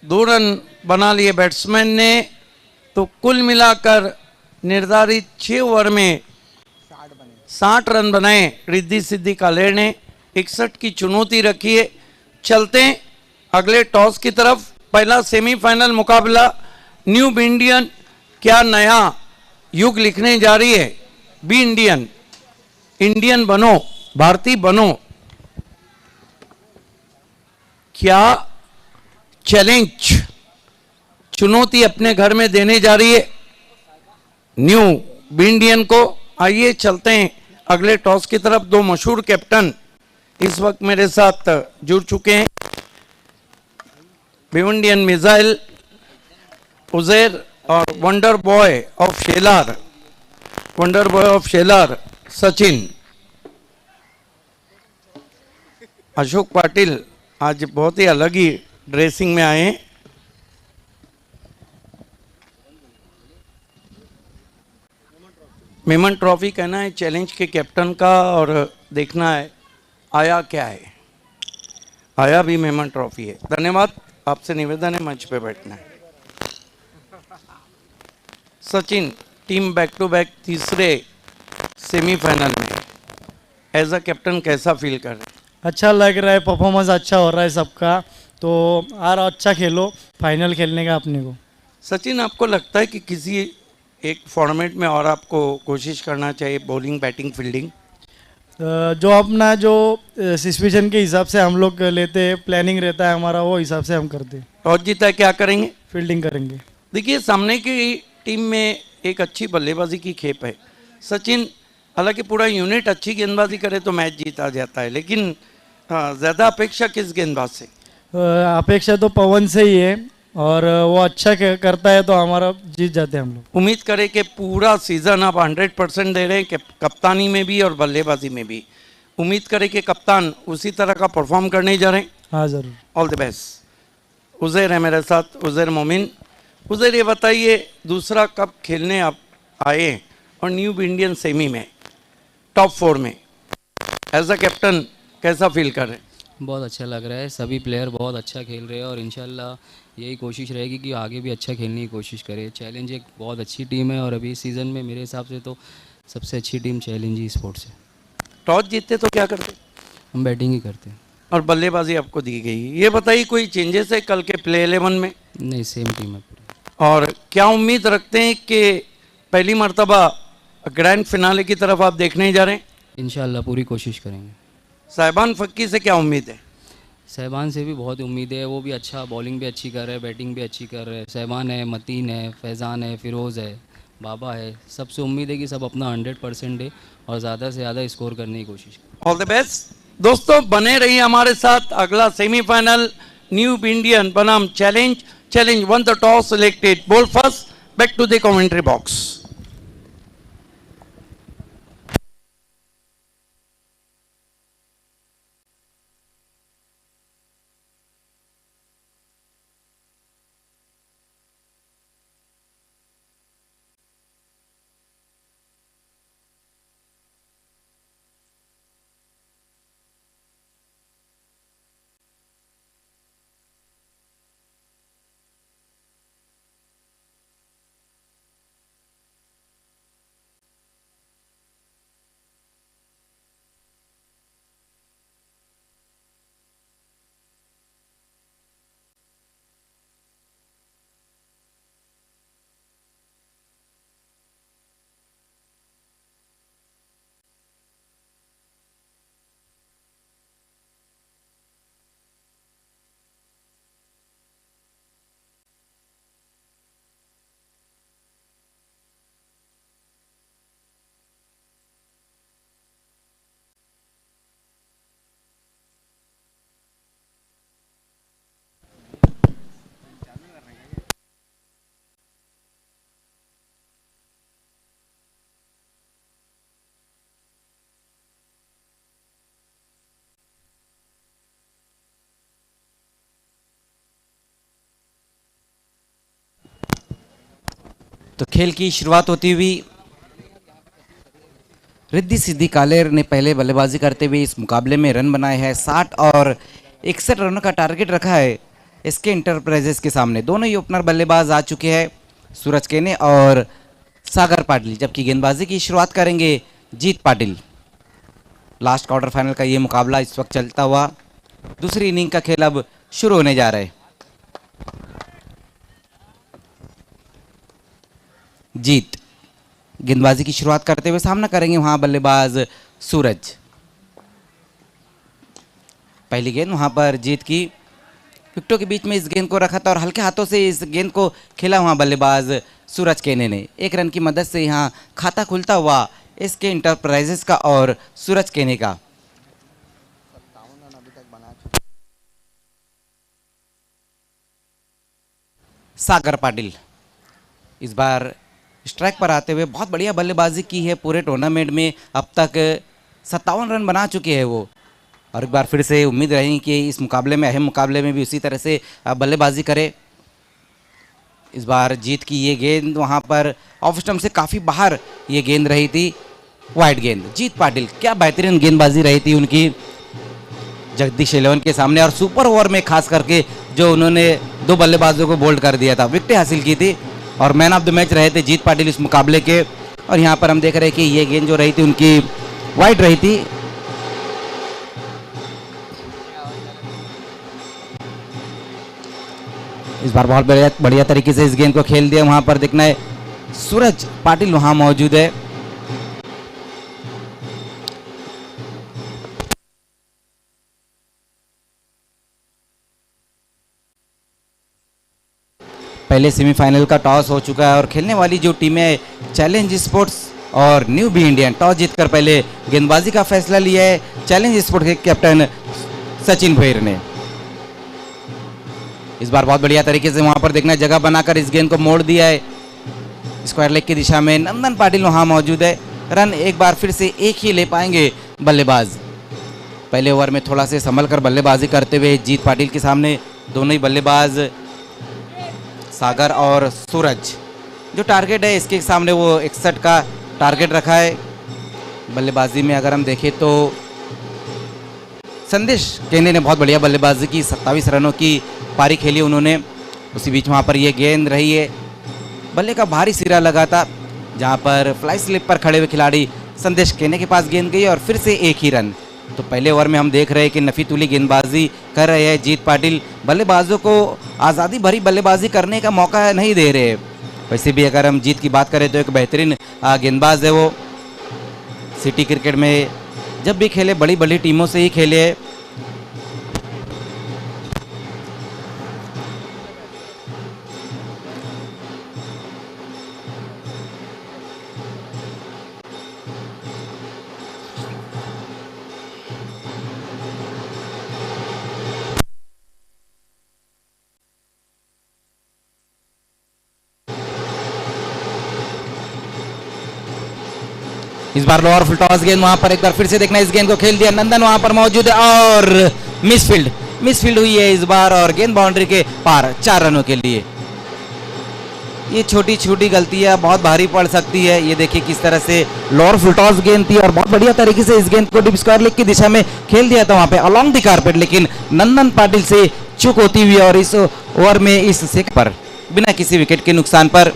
2 रन बना लिए बैट्समैन ने। तो कुल मिलाकर निर्धारित 6 ओवर में 60 रन बनाए रिद्धि सिद्धि कालेर ने, 61 की चुनौती रखी है। चलते हैं अगले टॉस की तरफ। पहला सेमीफाइनल मुकाबला न्यू इंडियन क्या नया युग लिखने जा रही है। बी इंडियन, इंडियन बनो, भारतीय बनो, क्या चैलेंज चुनौती अपने घर में देने जा रही है न्यू इंडियन को। आइए चलते हैं अगले टॉस की तरफ। 2 मशहूर कैप्टन इस वक्त मेरे साथ जुड़ चुके हैं, भिवंडियन मिसाइल उजैर और wonder boy of Shelar Sachin. Ashok Patil आज बहुत ही अलग ही ड्रेसिंग में आए हैं। मेमन ट्रॉफी कहना है चैलेंज के कैप्टन का, और देखना है आया क्या है। आया भी मेमन ट्रॉफी है। धन्यवाद, आपसे निवेदन है मंच पे बैठना है। Sachin, team back to back तीसरे सेमीफाइनल में एज अ कैप्टन कैसा फील कर रहे हैं? अच्छा लग रहा है, परफॉर्मेंस अच्छा हो रहा है सबका, तो और अच्छा खेलो, फाइनल खेलने का अपने को। सचिन, आपको लगता है कि किसी एक फॉर्मेट में और आपको कोशिश करना चाहिए, बॉलिंग, बैटिंग, फील्डिंग? जो अपना जो सिचुएशन के हिसाब से हम लोग लेते हैं, प्लानिंग रहता है हमारा, वो हिसाब से हम करते हैं। टॉस जीता है, क्या करेंगे? फील्डिंग करेंगे। देखिए, सामने की टीम में एक अच्छी बल्लेबाजी की खेप है। सचिन, हालांकि पूरा यूनिट अच्छी गेंदबाजी करे तो मैच जीता जाता है, लेकिन ज़्यादा अपेक्षा किस गेंदबाज से? अपेक्षा तो पवन से ही है, और वो अच्छा करता है तो हमारा जीत जाते हैं हम लोग। उम्मीद करें कि पूरा सीजन आप 100% दे रहे हैं, कप्तानी में भी और बल्लेबाजी में भी। उम्मीद करें कि कप्तान उसी तरह का परफॉर्म करने जा रहे हैं। हाँ ज़रूर। All the best. उज़ैर है मेरे साथ, उज़ैर मोमिन। उज़ैर, ये बताइए, दूसरा कप खेलने आप आए और न्यू इंडियन सेमी में टॉप 4 में एज अ कैप्टन कैसा फील कर रहे हैं? बहुत अच्छा लग रहा है, सभी प्लेयर बहुत अच्छा खेल रहे हैं और इंशाल्लाह यही कोशिश रहेगी कि आगे भी अच्छा खेलने की कोशिश करें। चैलेंज एक बहुत अच्छी टीम है और अभी सीज़न में मेरे हिसाब से तो सबसे अच्छी टीम चैलेंज ही स्पोर्ट्स है। टॉस जीतते तो क्या करते? हम बैटिंग ही करते हैं। और बल्लेबाजी आपको दी गई। ये बताइए, कोई चेंजेस है कल के प्ले 11 में? नहीं, सेम टीम है पूरी। और क्या उम्मीद रखते हैं कि पहली मर्तबा ग्रैंड फिनाले की तरफ आप देखने जा रहे हैं? इंशाल्लाह पूरी कोशिश करेंगे। साहिबान फक्की से क्या उम्मीद है? सहबान से भी बहुत उम्मीद है, वो भी अच्छा बॉलिंग भी अच्छी कर रहे हैं, बैटिंग भी अच्छी कर रहे हैं। सहबान है, मतीन है, फैज़ान है, फ़िरोज़ है, बाबा है, सबसे उम्मीद है कि सब अपना 100% दे और ज़्यादा से ज़्यादा स्कोर करने की कोशिश करें। ऑल द बेस्ट दोस्तों, बने रहिए हमारे साथ। अगला सेमीफाइनल न्यू इंडियन बनाम challenge won the toss, selected ball first, back to the commentary box. तो खेल की शुरुआत होती हुई रिद्धि सिद्धि कालेर ने पहले बल्लेबाजी करते हुए इस मुकाबले में रन बनाए हैं 60 और 61 रनों का टारगेट रखा है इसके इंटरप्राइजेस के सामने। दोनों ही ओपनर बल्लेबाज आ चुके हैं, सूरज केने और सागर पाटिल, जबकि गेंदबाजी की शुरुआत करेंगे जीत पाटिल। लास्ट क्वार्टर फाइनल का ये मुकाबला इस वक्त चलता हुआ दूसरी इनिंग का खेल अब शुरू होने जा रहा है। जीत गेंदबाजी की शुरुआत करते हुए सामना करेंगे वहां बल्लेबाज सूरज। पहली गेंद वहां पर जीत की विकेटों के बीच में इस गेंद को रखा था और हल्के हाथों से इस गेंद को खेला वहां बल्लेबाज सूरज केने ने। एक रन की मदद से यहां खाता खुलता हुआ इसके इंटरप्राइजेस का और सूरज केने का। 57 रन अभी तक बना चुके। सागर पाटिल इस बार स्ट्राइक पर आते हुए बहुत बढ़िया बल्लेबाजी की है पूरे टूर्नामेंट में। अब तक 57 रन बना चुके हैं वो, और एक बार फिर से उम्मीद रही कि इस मुकाबले में, अहम मुकाबले में भी उसी तरह से बल्लेबाजी करे। इस बार जीत की ये गेंद वहां पर ऑफ स्टंप से काफ़ी बाहर ये गेंद रही थी, वाइड गेंद। जीत पाटिल, क्या बेहतरीन गेंदबाजी रही थी उनकी जगदीश एलेवन के सामने, और सुपर ओवर में खास करके जो उन्होंने 2 बल्लेबाजों को बोल्ड कर दिया था, विकेटें हासिल की थी और मैन ऑफ द मैच रहे थे जीत पाटिल इस मुकाबले के। और यहाँ पर हम देख रहे हैं कि ये गेंद जो रही थी उनकी वाइड रही थी। इस बार बहुत बढ़िया तरीके से इस गेंद को खेल दिया। वहां पर देखना है सूरज पाटिल वहां मौजूद है। पहले सेमीफाइनल का टॉस हो चुका है और खेलने वाली जो टीमें चैलेंज स्पोर्ट्स और न्यू बी इंडियन टॉस जीतकर पहले गेंदबाजी का फैसला लिया है चैलेंज स्पोर्ट्स के कैप्टन सचिन भोईर ने। इस बार बहुत बढ़िया तरीके से वहां पर देखना है जगह बनाकर इस गेंद को मोड़ दिया है स्क्वायर लेग की दिशा में। नंदन पाटिल वहां मौजूद है। रन एक बार फिर से एक ही ले पाएंगे बल्लेबाज। पहले ओवर में थोड़ा से संभल कर बल्लेबाजी करते हुए जीत पाटिल के सामने दोनों ही बल्लेबाज सागर और सूरज। जो टारगेट है इसके सामने वो 61 का टारगेट रखा है। बल्लेबाजी में अगर हम देखें तो संदेश केने ने बहुत बढ़िया बल्लेबाजी की, 27 रनों की पारी खेली उन्होंने। उसी बीच वहाँ पर ये गेंद रही है, बल्ले का भारी सिरा लगा था जहाँ पर फ्लाई स्लिप पर खड़े हुए खिलाड़ी संदेश केने के पास गेंद गई और फिर से एक ही रन। तो पहले ओवर में हम देख रहे हैं कि नफीतुली गेंदबाजी कर रहे हैं जीत पाटिल, बल्लेबाजों को आज़ादी भरी बल्लेबाजी करने का मौका नहीं दे रहे। वैसे भी अगर हम जीत की बात करें तो एक बेहतरीन गेंदबाज है वो। सिटी क्रिकेट में जब भी खेले बड़ी बड़ी टीमों से ही खेले। इस बार लोअर फुल टॉस गेंद वहां पर एक बार फिर से देखना, इस गेंद को खेल दिया नंदन वहां पर मौजूद है और मिसफील्ड हुई है इस बार और गेंद बाउंड्री के पार 4 रनों के लिए। ये छोटी छोटी गलतियां बहुत भारी पड़ सकती है। ये देखिए किस तरह से लोअर फुल टॉस गेंद थी और बहुत बढ़िया तरीके से इस गेंद को डीप स्क्वायर लेग की दिशा में खेल दिया था वहां पे अलोंग द कारपेट, लेकिन नंदन पाटिल से चूक होती हुई और इस ओवर में इस सेक पर बिना किसी विकेट के नुकसान पर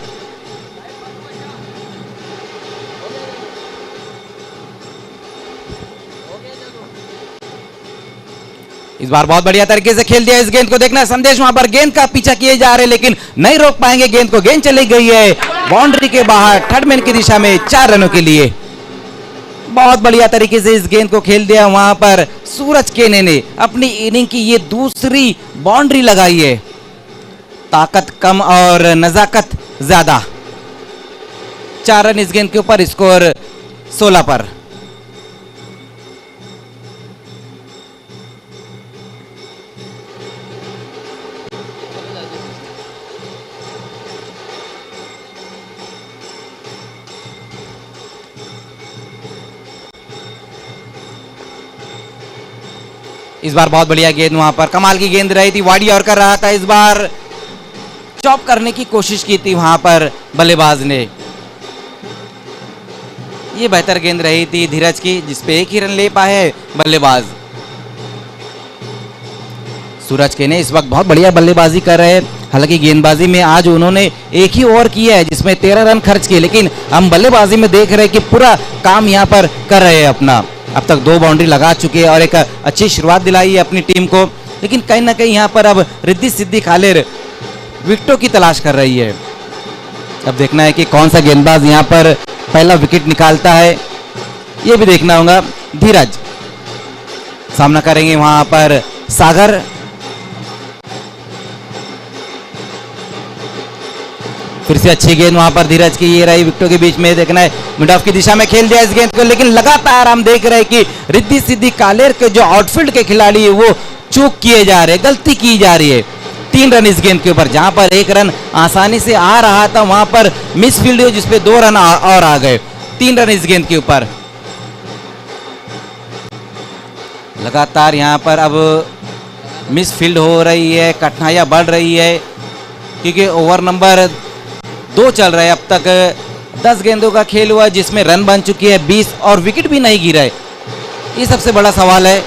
इस बार बहुत बढ़िया तरीके से खेल दिया इस गेंद को। देखना संदेश वहां पर गेंद का पीछा किए जा रहे लेकिन नहीं रोक पाएंगे गेंद को। गेंद चली गई है बाउंड्री के बाहर थर्ड मैन की दिशा में 4 रनों के लिए। बहुत बढ़िया तरीके से इस गेंद को खेल दिया वहां पर सूरज केने ने। अपनी इनिंग की ये दूसरी बाउंड्री लगाई है। ताकत कम और नजाकत ज्यादा। 4 रन इस गेंद के ऊपर, स्कोर 16 पर। इस बार बहुत बढ़िया गेंद वहां पर, कमाल की गेंद रही थी, वाडी और कर रहा था। इस बार चॉप करने की कोशिश की थी वहां पर बल्लेबाज ने। ये बेहतर गेंद रही थी धीरज की, जिसपे एक ही रन ले पाए है बल्लेबाज। सूरज केने इस वक्त बहुत बढ़िया बल्लेबाजी कर रहे हैं। हालांकि गेंदबाजी में आज उन्होंने एक ही ओवर किया है जिसमें 13 रन खर्च किए, लेकिन हम बल्लेबाजी में देख रहे हैं कि पूरा काम यहाँ पर कर रहे हैं अपना। अब तक 2 बाउंड्री लगा चुके हैं और एक अच्छी शुरुआत दिलाई है अपनी टीम को, लेकिन कहीं ना कहीं यहाँ पर अब रिद्धि सिद्धि खालेर विकेटों की तलाश कर रही है। अब देखना है कि कौन सा गेंदबाज यहाँ पर पहला विकेट निकालता है, ये भी देखना होगा। धीरज सामना करेंगे वहां पर सागर। फिर से अच्छी गेंद वहां पर धीरज की, ये रही विकेटों के बीच में। देखना है मिड ऑफ की दिशा में खेल दिया इस गेंद को, लेकिन लगातार हम देख रहे हैं कि रिद्धि सिद्धि कालेर के जो आउटफील्ड के खिलाड़ी है वो चूक किए जा रहे हैं, गलती की जा रही है। 3 रन इस गेंद के ऊपर, जहां पर 1 रन आसानी से आ रहा था वहां पर मिस फील्ड हुई जिसपे 2 रन और आ गए। 3 रन इस गेंद के ऊपर। लगातार यहां पर अब मिस फील्ड हो रही है, कठिनाइयां बढ़ रही है क्योंकि ओवर नंबर 2 चल रहा है। अब तक 10 गेंदों का खेल हुआ जिसमें रन बन चुकी है 20 और विकेट भी नहीं गिरा है। ये सबसे बड़ा सवाल है।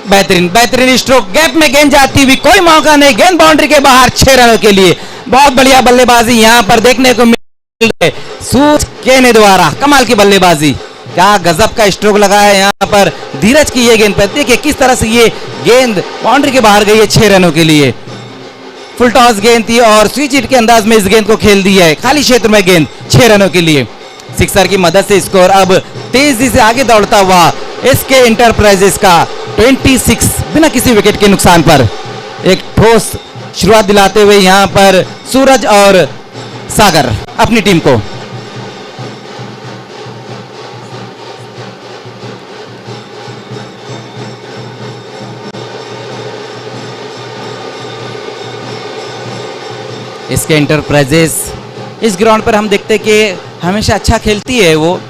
बेहतरीन बेहतरीन स्ट्रोक, गैप में गेंद जाती हुई, कोई मौका नहीं, गेंद बाउंड्री के बाहर 6 रनों के लिए। बहुत बढ़िया बल्लेबाजी यहां पर देखने को मिल रही है सूरज केने द्वारा। कमाल की बल्लेबाजी, क्या गजब का स्ट्रोक लगाया है यहां पर धीरज की ये गेंद पर। देखिए किस तरह से ये गेंद बाउंड्री के बाहर गई है 6 रनों के लिए। फुल टॉस गेंद थी और स्विच हिट के अंदाज में इस गेंद को खेल दिया है, खाली क्षेत्र में गेंद 6 रनों के लिए। सिक्सर की मदद से स्कोर अब तेजी से आगे दौड़ता हुआ एसके एंटरप्राइजेस का 26 बिना किसी विकेट के नुकसान पर। एक ठोस शुरुआत दिलाते हुए यहां पर सूरज और सागर अपनी टीम को। इसके एंटरप्राइजेस इस ग्राउंड पर हम देखते कि हमेशा अच्छा खेलती है वो।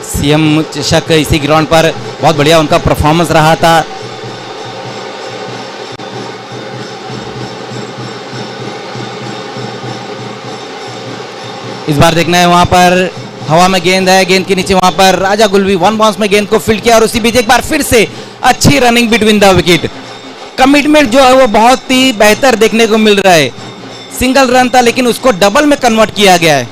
सीएम चषक इसी ग्राउंड पर बहुत बढ़िया उनका परफॉर्मेंस रहा था। इस बार देखना है वहां पर हवा में गेंद है, गेंद के नीचे वहां पर राजा गुलवी 1 बाउंस में गेंद को फील्ड किया और उसी बीच एक बार फिर से अच्छी running between the wicket. Commitment जो है वो बहुत ही बेहतर देखने को मिल रहा है। सिंगल रन था लेकिन उसको डबल में कन्वर्ट किया गया है।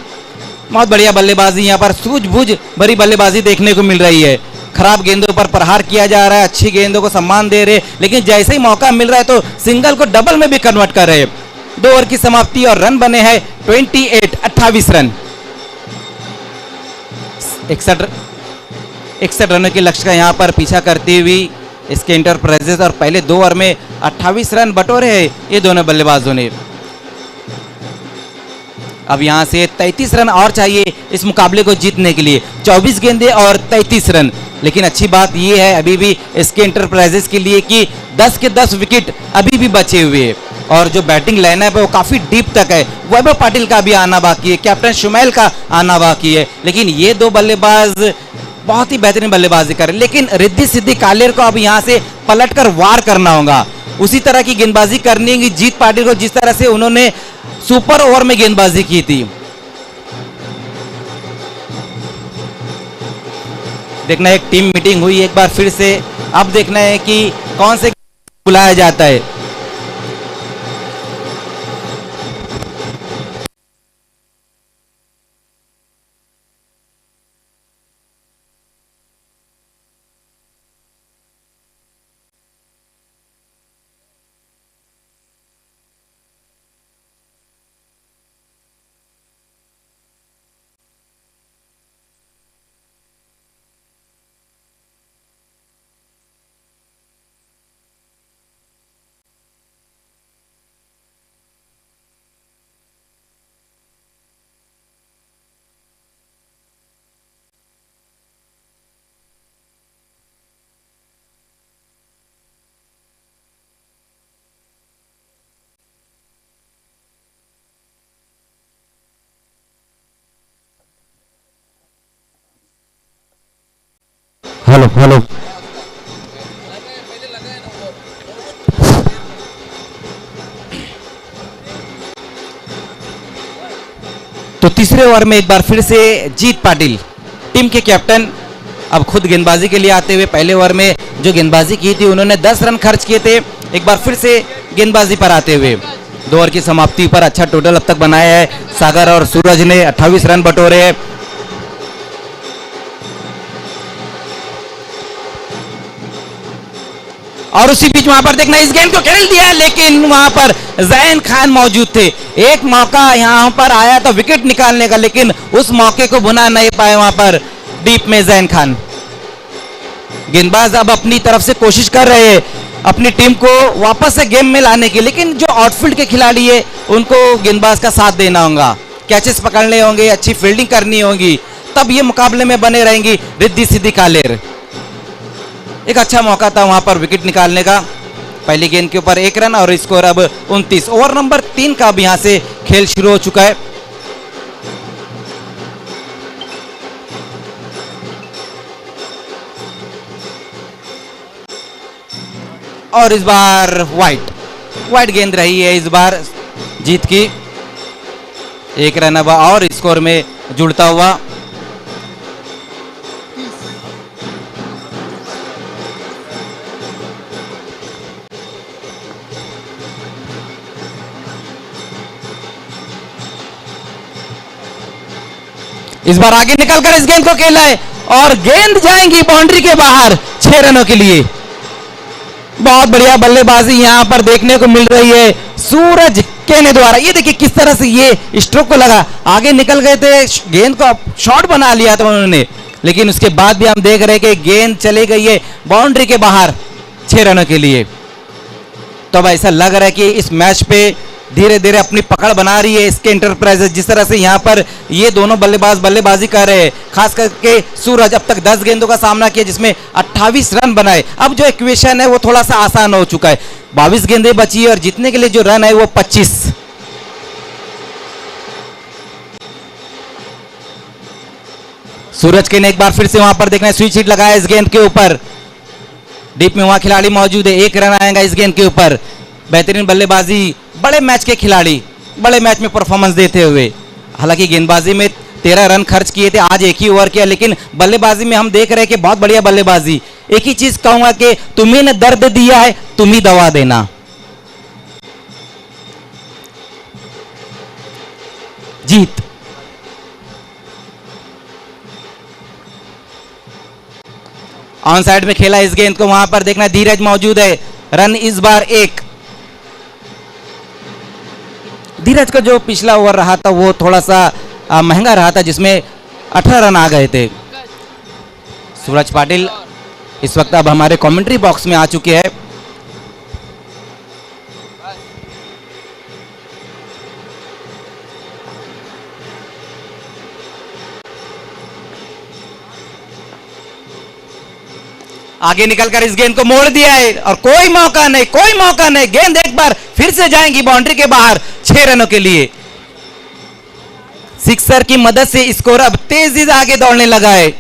बहुत बढ़िया बल्लेबाजी यहाँ पर, सूझबूझ भरी बल्लेबाजी देखने को मिल रही है। खराब गेंदों पर प्रहार किया जा रहा है, अच्छी गेंदों को सम्मान दे रहे, लेकिन जैसे ही मौका मिल रहा है तो सिंगल को डबल में भी कन्वर्ट कर रहे। 2 ओवर की समाप्ति और रन बने हैं 28 रन। 61 रनों के लक्ष्य का यहाँ पर पीछा करती हुई इसके एंटरप्राइजेस और पहले 2 ओवर में 28 रन बटोरे हैं ये दोनों बल्लेबाजों ने। अब यहां से 33 रन और चाहिए इस मुकाबले को जीतने के लिए। 24 गेंदें और 33 रन। लेकिन अच्छी बात यह है अभी भी इसके एंटरप्राइजेस के लिए कि 10 के 10 विकेट अभी भी बचे हुए हैं और जो बैटिंग लाइनअप है वो काफी डीप तक है। वैभव पाटिल का भी आना बाकी है, कैप्टन शुमैल का आना बाकी है, लेकिन ये 2 बल्लेबाज बहुत ही बेहतरीन बल्लेबाजी कर रहे। लेकिन रिद्धि सिद्धि कालेर को अब यहां से पलटकर वार करना होगा, उसी तरह की गेंदबाजी करनी होगी जीत पाटिल को जिस तरह से उन्होंने सुपर ओवर में गेंदबाजी की थी। देखना एक टीम मीटिंग हुई एक बार फिर से, अब देखना है कि कौन से बुलाया जाता है। Hello hello. तो तीसरे ओवर में एक बार फिर से जीत पाटिल टीम के कैप्टन अब खुद गेंदबाजी के लिए आते हुए पहले ओवर में जो गेंदबाजी की थी उन्होंने 10 रन खर्च किए थे। एक बार फिर से गेंदबाजी पर आते हुए 2 ओवर की समाप्ति पर अच्छा टोटल अब तक बनाया है सागर और सूरज ने 28 रन बटोरे हैं। और उसी बीच वहां पर देखना इस गेंद को खेल दिया लेकिन वहां पर जैन खान मौजूद थे। एक मौका यहां पर आया था विकेट निकालने का लेकिन उस मौके को भुना नहीं पाए वहां पर डीप में जैन खान। गेंदबाज अब अपनी तरफ से कोशिश कर रहे हैं अपनी टीम को वापस से गेम में लाने की, लेकिन जो आउटफील्ड के खिलाड़ी है उनको गेंदबाज का साथ देना होगा, कैचेस पकड़ने होंगे, अच्छी फील्डिंग करनी होगी, तब ये मुकाबले में बने रहेंगी रिद्धि सिद्धि कालेर। एक अच्छा मौका था वहां पर विकेट निकालने का। पहली गेंद के ऊपर 1 रन और स्कोर अब 29। ओवर नंबर 3 का अब यहां से खेल शुरू हो चुका है। और इस बार वाइट गेंद रही है इस बार जीत की। 1 रन अब और स्कोर में जुड़ता हुआ। इस बार आगे निकलकर इस गेंद को खेला है और गेंद जाएंगी बाउंड्री के बाहर 6 रनों के लिए। बहुत बढ़िया बल्लेबाजी यहां पर देखने को मिल रही है सूरज केने द्वारा। ये देखिए किस तरह से ये स्ट्रोक को लगा, आगे निकल गए थे, गेंद को शॉट बना लिया था उन्होंने, लेकिन उसके बाद भी हम देख रहे हैं कि गेंद चली गई है बाउंड्री के बाहर 6 रनों के लिए। तो अब ऐसा लग रहा है कि इस मैच पे धीरे धीरे अपनी पकड़ बना रही है इसके एंटरप्राइजेस। जिस तरह से यहाँ पर ये दोनों बल्लेबाज बल्लेबाजी कर रहे हैं, खास करके सूरज अब तक 10 गेंदों का सामना किया जिसमें 28 रन बनाए। अब जो इक्वेशन है वो थोड़ा सा आसान हो चुका है, 22 गेंदें बची है और जीतने के लिए जो रन है वो 25। सूरज के ने एक बार फिर से वहां पर देखना है स्विच हिट लगाया इस गेंद के ऊपर। डीप में वहां खिलाड़ी मौजूद है, 1 रन आएगा इस गेंद के ऊपर। बेहतरीन बल्लेबाजी, बड़े मैच के खिलाड़ी बड़े मैच में परफॉर्मेंस देते हुए। हालांकि गेंदबाजी में 13 रन खर्च किए थे, आज 1 ही ओवर किया, लेकिन बल्लेबाजी में हम देख रहे हैं कि बहुत बढ़िया बल्लेबाजी। एक ही चीज कहूंगा कि तुम्ही ने दर्द दिया है, तुम ही दवा देना। जीत ऑन साइड में खेला इस गेंद को, वहां पर देखना धीरज मौजूद है। रन इस बार 1। धीरज का जो पिछला ओवर रहा था वो थोड़ा सा महंगा रहा था जिसमें 18 रन आ गए थे। सूरज पाटिल इस वक्त अब हमारे कमेंट्री बॉक्स में आ चुके हैं। आगे निकलकर इस गेंद को मोड़ दिया है और कोई मौका नहीं, कोई मौका नहीं। गेंद एक बार फिर से जाएंगी बाउंड्री के बाहर 6 रनों के लिए। सिक्सर की मदद से स्कोर अब तेजी से आगे दौड़ने लगा है।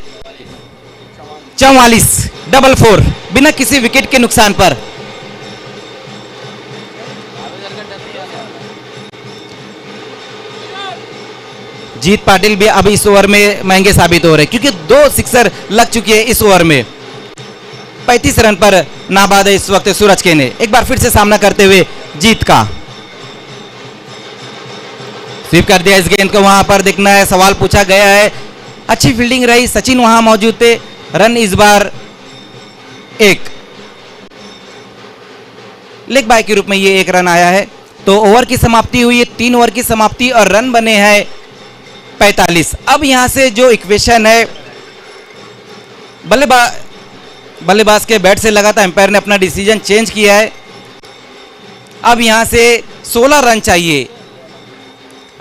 44 4 बिना किसी विकेट के नुकसान पर। जीत पाटिल भी अब इस ओवर में महंगे साबित हो रहे क्योंकि 2 सिक्सर लग चुकी है इस ओवर में। 35 रन पर नाबाद है इस वक्त सूरज के ने। एक बार फिर से सामना करते हुए जीत का स्वीप कर दिया इस गेंद को। वहां पर देखना है, सवाल पूछा गया है, अच्छी फील्डिंग रही, सचिन वहां मौजूद थे। रन इस बार 1। लेग बाय के रूप में ये 1 रन आया है। तो ओवर की समाप्ति हुई है, 3 ओवर की समाप्ति और रन बने हैं 45। अब यहां से जो इक्वेशन है, बल्लेबाज के बैट से लगा था, एम्पायर ने अपना डिसीजन चेंज किया है। अब यहां से 16 रन चाहिए,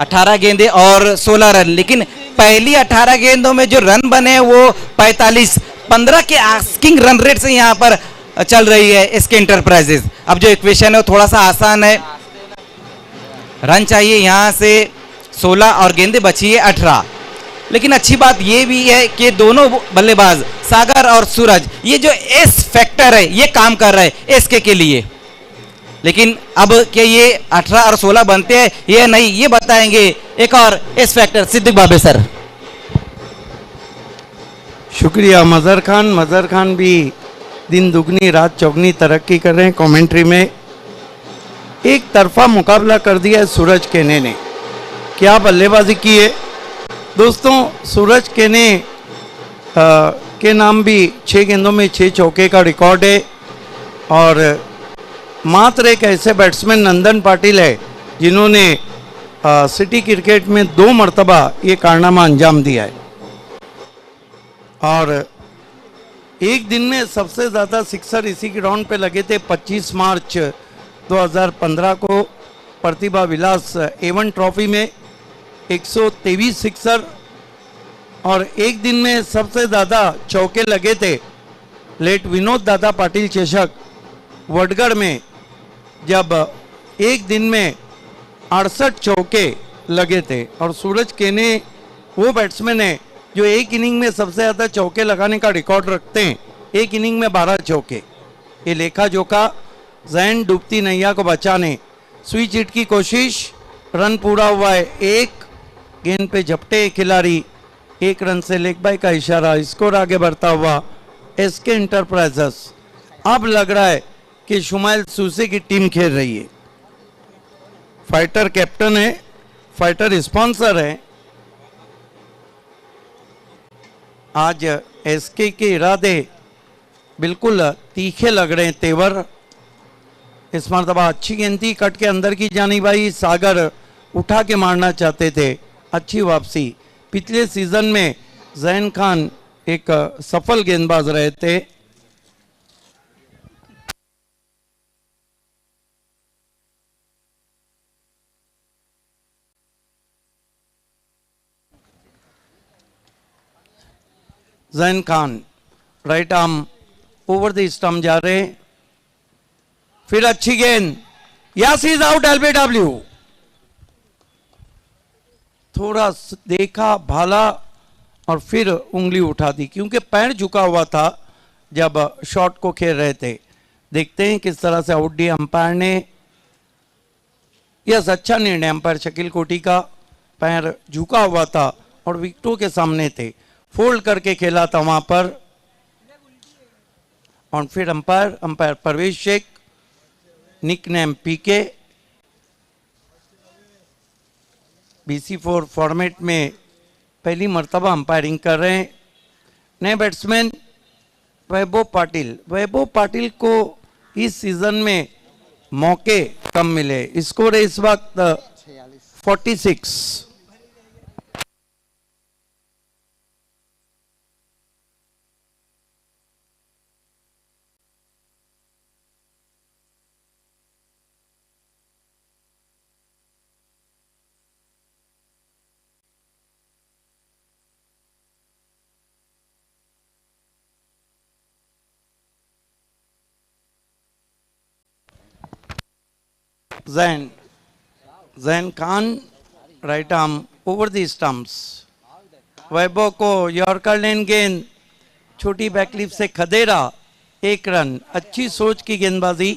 18 गेंदें और 16 रन, लेकिन पहली 18 गेंदों में जो रन बने वो 45। 15 के आस्किंग रन रेट से यहां पर चल रही है इसके एंटरप्राइजेस। अब जो इक्वेशन है वो थोड़ा सा आसान है, रन चाहिए यहां से 16 और गेंदें बची है 18। लेकिन अच्छी बात यह भी है कि दोनों बल्लेबाज सागर और सूरज, ये जो एस फैक्टर है ये काम कर रहा है एसके के लिए। लेकिन अब क्या ये 18 और 16 बनते हैं ये नहीं, ये बताएंगे एक और एस फैक्टर सिद्दीक बाबे सर। शुक्रिया मजहर खान। मजहर खान भी दिन दुगनी रात चौगनी तरक्की कर रहे हैं कमेंट्री में। एक तरफा मुकाबला कर दिया है सूरज केने ने, क्या बल्लेबाजी की है दोस्तों। सूरज केने के नाम भी 6 गेंदों में 6 चौके का रिकॉर्ड है और मात्र एक ऐसे बैट्समैन नंदन पाटिल है जिन्होंने सिटी क्रिकेट में 2 मरतबा ये कारनामा अंजाम दिया है। और एक दिन में सबसे ज़्यादा सिक्सर इसी ग्राउंड पे लगे थे 25 मार्च 2015 को प्रतिभा विलास एवन ट्रॉफी में 123 सिक्सर। और एक दिन में सबसे ज़्यादा चौके लगे थे लेट विनोद दादा पाटिल चषक वडगढ़ में, जब एक दिन में 68 चौके लगे थे। और सूरज केने वो बैट्समैन है जो एक इनिंग में सबसे ज़्यादा चौके लगाने का रिकॉर्ड रखते हैं, एक इनिंग में 12 चौके। ये लेखा जोखा जैन डूबती नैया को बचाने स्विच हिट की कोशिश, रन पूरा हुआ है 1 गेंद पे झपटे खिलाड़ी, 1 रन से लेग बाय का इशारा, स्कोर आगे बढ़ता हुआ एसके इंटरप्राइजेस। अब लग रहा है कि शुमाइल सूसे की टीम खेल रही है। फाइटर कैप्टन है, फाइटर स्पॉन्सर है। आज एसके के इरादे बिल्कुल तीखे लग रहे हैं तेवर। इस मरतबा अच्छी गेंद थी, कट के अंदर की जानी भाई, सागर उठा के मारना चाहते थे, अच्छी वापसी। पिछले सीजन में जैन खान एक सफल गेंदबाज रहे थे। Jain Khan right arm over the stump जा रहे, फिर अच्छी गेंद, यस इज आउट एलबीडब्ल्यू। थोड़ा देखा भाला और फिर उंगली उठा दी क्योंकि पैर झुका हुआ था जब शॉट को खेल रहे थे। देखते हैं किस तरह से आउट दिया अंपायर ने। यस, अच्छा निर्णय अंपायर शकील कोटी का, पैर झुका हुआ था और विकेटों के सामने थे, फोल्ड करके खेला था वहां पर। और फिर अंपायर परवेश शेख, निकनेम पीके, BC4 फॉर्मेट में पहली मर्तबा अंपायरिंग कर रहे हैं। नए बैट्समैन वैभव पाटिल। वैभव पाटिल को इस सीजन में मौके कम मिले। स्कोर है इस वक्त 46। Zain Khan right arm over the stumps. Vaibhav को यॉर्कर लेन गेंद, छोटी बैकलिप से खदेरा, 1 रन। अच्छी सोच की गेंदबाजी।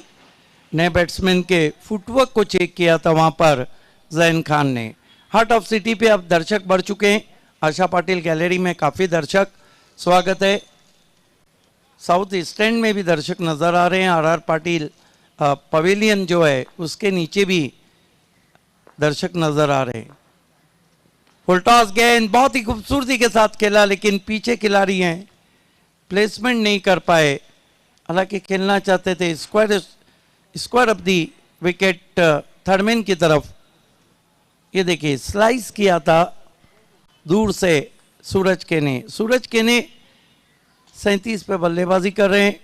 नए बैट्समैन के फुटवर्क को चेक किया था वहां पर जैन खान ने। हार्ट ऑफ सिटी पे अब दर्शक बढ़ चुके हैं। आशा पाटिल गैलरी में काफ़ी दर्शक, स्वागत है। साउथ स्टैंड में भी दर्शक नज़र आ रहे हैं। RR पाटिल पवेलियन जो है उसके नीचे भी दर्शक नजर आ रहे हैं। फुलटॉस गेंद बहुत ही खूबसूरती के साथ खेला, लेकिन पीछे खिलाड़ी हैं, प्लेसमेंट नहीं कर पाए। हालांकि खेलना चाहते थे square of the wicket third man की तरफ। ये देखिए स्लाइस किया था दूर से सूरज केने। सूरज केने 37 पे बल्लेबाजी कर रहे हैं।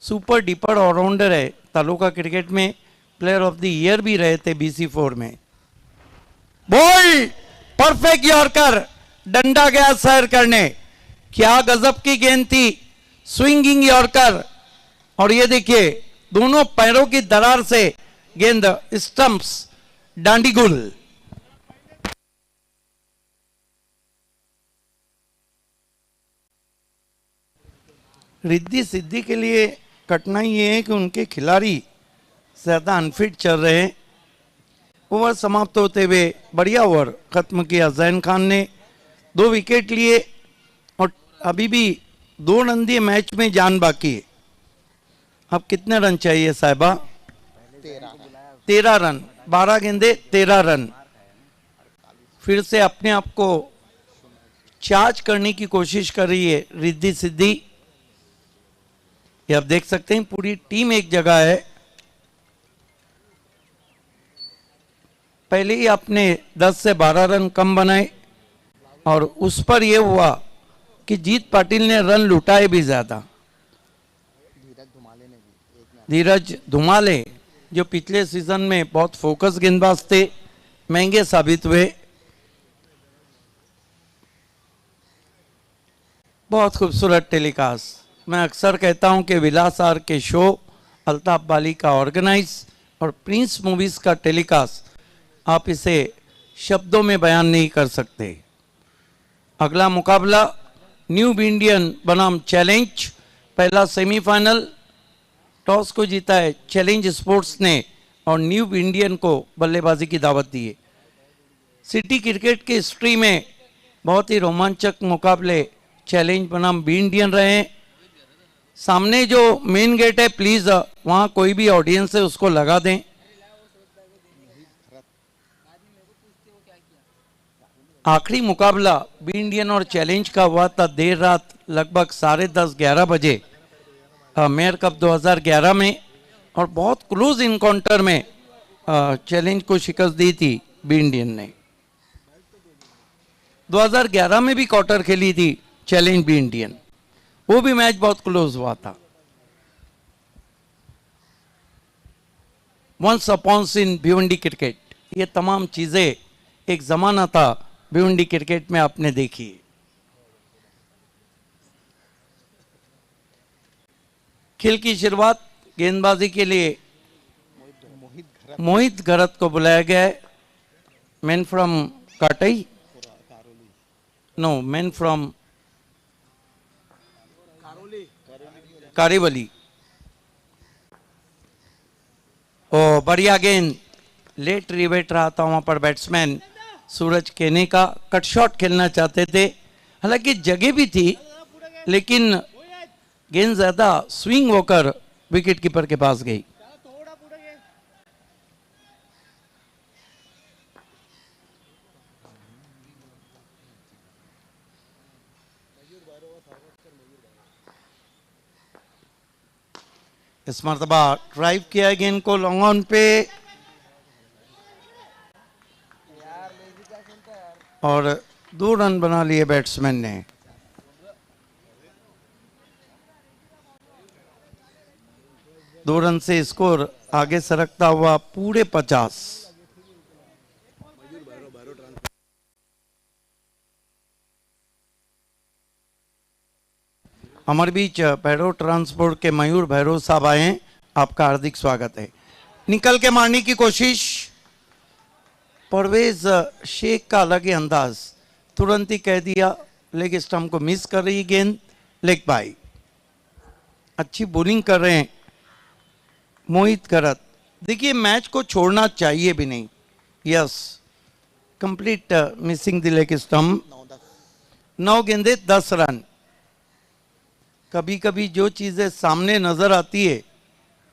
सुपर डीपर ऑलराउंडर है, तालुका क्रिकेट में प्लेयर ऑफ द ईयर भी रहे थे BC4 में। बॉल परफेक्ट यॉर्कर, डंडा गया सैर करने। क्या गजब की गेंद थी, स्विंगिंग यॉर्कर। और ये देखिए दोनों पैरों की दरार से गेंद स्टंप्स, डांडीगुल। रिद्धि सिद्धि के लिए कठिनाई ये है कि उनके खिलाड़ी ज़्यादा अनफिट चल रहे हैं। ओवर समाप्त होते हुए बढ़िया ओवर खत्म किया जैन खान ने, 2 विकेट लिए और अभी भी 2 रन दिए, मैच में जान बाकी है। अब कितने रन चाहिए साहिबा? 13 रन, 12 गेंदे 13 रन। फिर से अपने आप को चार्ज करने की कोशिश कर रही है रिद्धि सिद्धि। ये आप देख सकते हैं पूरी टीम एक जगह है। पहले ही आपने 10 से 12 रन कम बनाए और उस पर यह हुआ कि जीत पाटिल ने रन लुटाए भी ज्यादा। धीरज धुमाले जो पिछले सीजन में बहुत फोकस गेंदबाज थे, महंगे साबित हुए। बहुत खूबसूरत टेलीकास्ट। मैं अक्सर कहता हूं कि विलास आर के शो, अल्ताफ बाली का ऑर्गेनाइज और प्रिंस मूवीज का टेलीकास्ट, आप इसे शब्दों में बयान नहीं कर सकते। अगला मुकाबला न्यू इंडियन बनाम चैलेंज, पहला सेमीफाइनल। टॉस को जीता है चैलेंज स्पोर्ट्स ने और न्यू इंडियन को बल्लेबाजी की दावत दी है। सिटी क्रिकेट की हिस्ट्री में बहुत ही रोमांचक मुकाबले चैलेंज बनाम बी इंडियन रहे हैं। सामने जो मेन गेट है, प्लीज वहां कोई भी ऑडियंस है उसको लगा दें। आखिरी मुकाबला बी इंडियन और चैलेंज का हुआ था देर रात लगभग 10:30-11 बजे मेयर कप 2011 में, और बहुत क्लोज इनकाउंटर में चैलेंज को शिकस्त दी थी बी इंडियन ने। 2011 में भी क्वार्टर खेली थी चैलेंज बी इंडियन, वो भी मैच बहुत क्लोज हुआ था। वंस अपॉन इन भिवंडी क्रिकेट, ये तमाम चीजें एक जमाना था भिवंडी क्रिकेट में आपने देखी। खेल की शुरुआत गेंदबाजी के लिए मोहित घरत को बुलाया गया है। मैन फ्रॉम काटई, नो मैन फ्रॉम कारेवली। ओ बढ़िया गेंद, लेट रिवेट रहा था वहां पर बैट्समैन सूरज केने का। कट शॉट खेलना चाहते थे, हालांकि जगह भी थी, लेकिन गेंद ज्यादा स्विंग होकर विकेट कीपर के पास गई। इस मरतबा ड्राइव किया गेंद को लॉन्ग ऑन पे और 2 रन बना लिए बैट्समैन ने। दो रन से स्कोर आगे सरकता हुआ पूरे 50। हमारे बीच भैरव ट्रांसपोर्ट के मयूर भैरव साहब आए हैं, आपका हार्दिक स्वागत है। निकल के मारने की कोशिश, परवेज शेख का अलग ही अंदाज, तुरंत ही कह दिया, लेग स्टंप को मिस कर रही गेंद, लेग बाई। अच्छी बॉलिंग कर रहे हैं मोहित घरत। देखिए मैच को छोड़ना चाहिए भी नहीं। Yes, complete missing the leg stump. 9 गेंदे 10 रन। कभी कभी जो चीजें सामने नजर आती है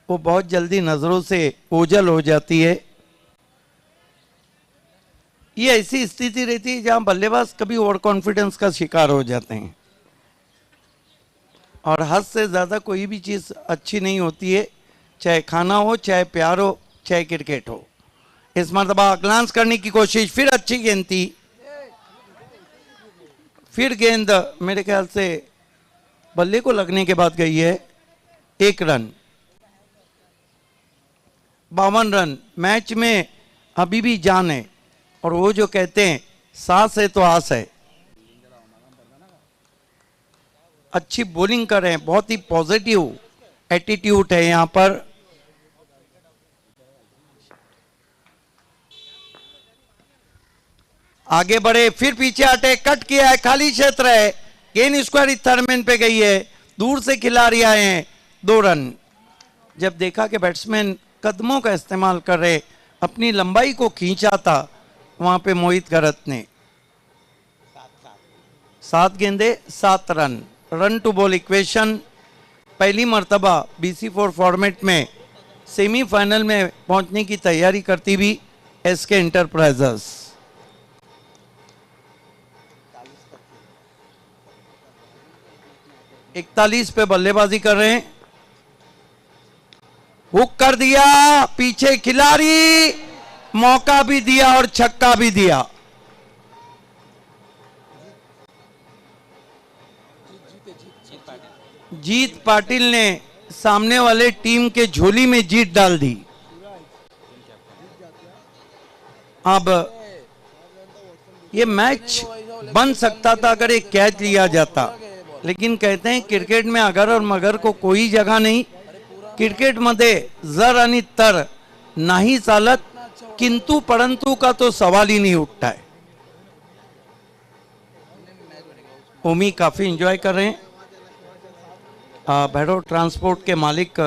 वो बहुत जल्दी नजरों से ओझल हो जाती है। ये ऐसी स्थिति रहती है जहां बल्लेबाज कभी ओवर कॉन्फिडेंस का शिकार हो जाते हैं, और हद से ज्यादा कोई भी चीज अच्छी नहीं होती है, चाहे खाना हो, चाहे प्यार हो, चाहे क्रिकेट हो। इस मरतबा ग्लांस करने की कोशिश, फिर अच्छी गेंद थी, फिर गेंद मेरे ख्याल से बल्ले को लगने के बाद गई है। 1 रन। 52 रन। मैच में अभी भी जान है, और वो जो कहते हैं सांस है तो आस है। अच्छी बॉलिंग कर रहे हैं, बहुत ही पॉजिटिव एटीट्यूड है यहां पर। आगे बढ़े, फिर पीछे हटे, कट किया है, खाली क्षेत्र है, गेंद स्क्वायर थर्ड मैन पे गई है, दूर से खिलाड़ी आए हैं, 2 रन। जब देखा कि बैट्समैन कदमों का इस्तेमाल कर रहे, अपनी लंबाई को खींचा था, वहां पे मोहित करत ने 7 गेंदे 7 run, run to ball equation. पहली मर्तबा BC4 फॉर्मेट में सेमीफाइनल में पहुंचने की तैयारी करती हुई SK एंटरप्राइजेस। 41 पे बल्लेबाजी कर रहे हैं, हुक कर दिया, पीछे खिलाड़ी, मौका भी दिया और छक्का भी दिया। जीत पाटिल ने सामने वाले टीम के झोली में जीत डाल दी। अब ये मैच बन सकता था अगर एक कैच लिया जाता, लेकिन कहते हैं क्रिकेट में अगर और मगर को कोई जगह नहीं। क्रिकेट मध्ये जर आणि तर नाही चालत, किंतु परंतु का तो सवाल ही नहीं उठता है। ओमी काफी एंजॉय कर रहे हैं। भैरव ट्रांसपोर्ट के मालिक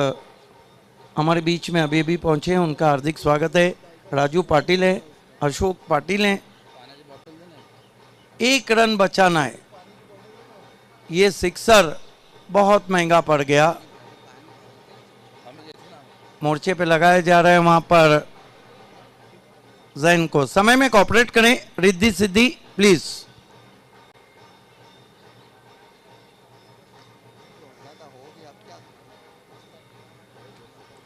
हमारे बीच में अभी भी पहुंचे हैं, उनका हार्दिक स्वागत है। राजू पाटिल है, अशोक पाटिल हैं। 1 रन बचाना है, ये सिक्सर बहुत महंगा पड़ गया। मोर्चे पे लगाया जा रहा है वहां पर जैन को। समय में कोऑपरेट करें रिद्धि सिद्धि प्लीज।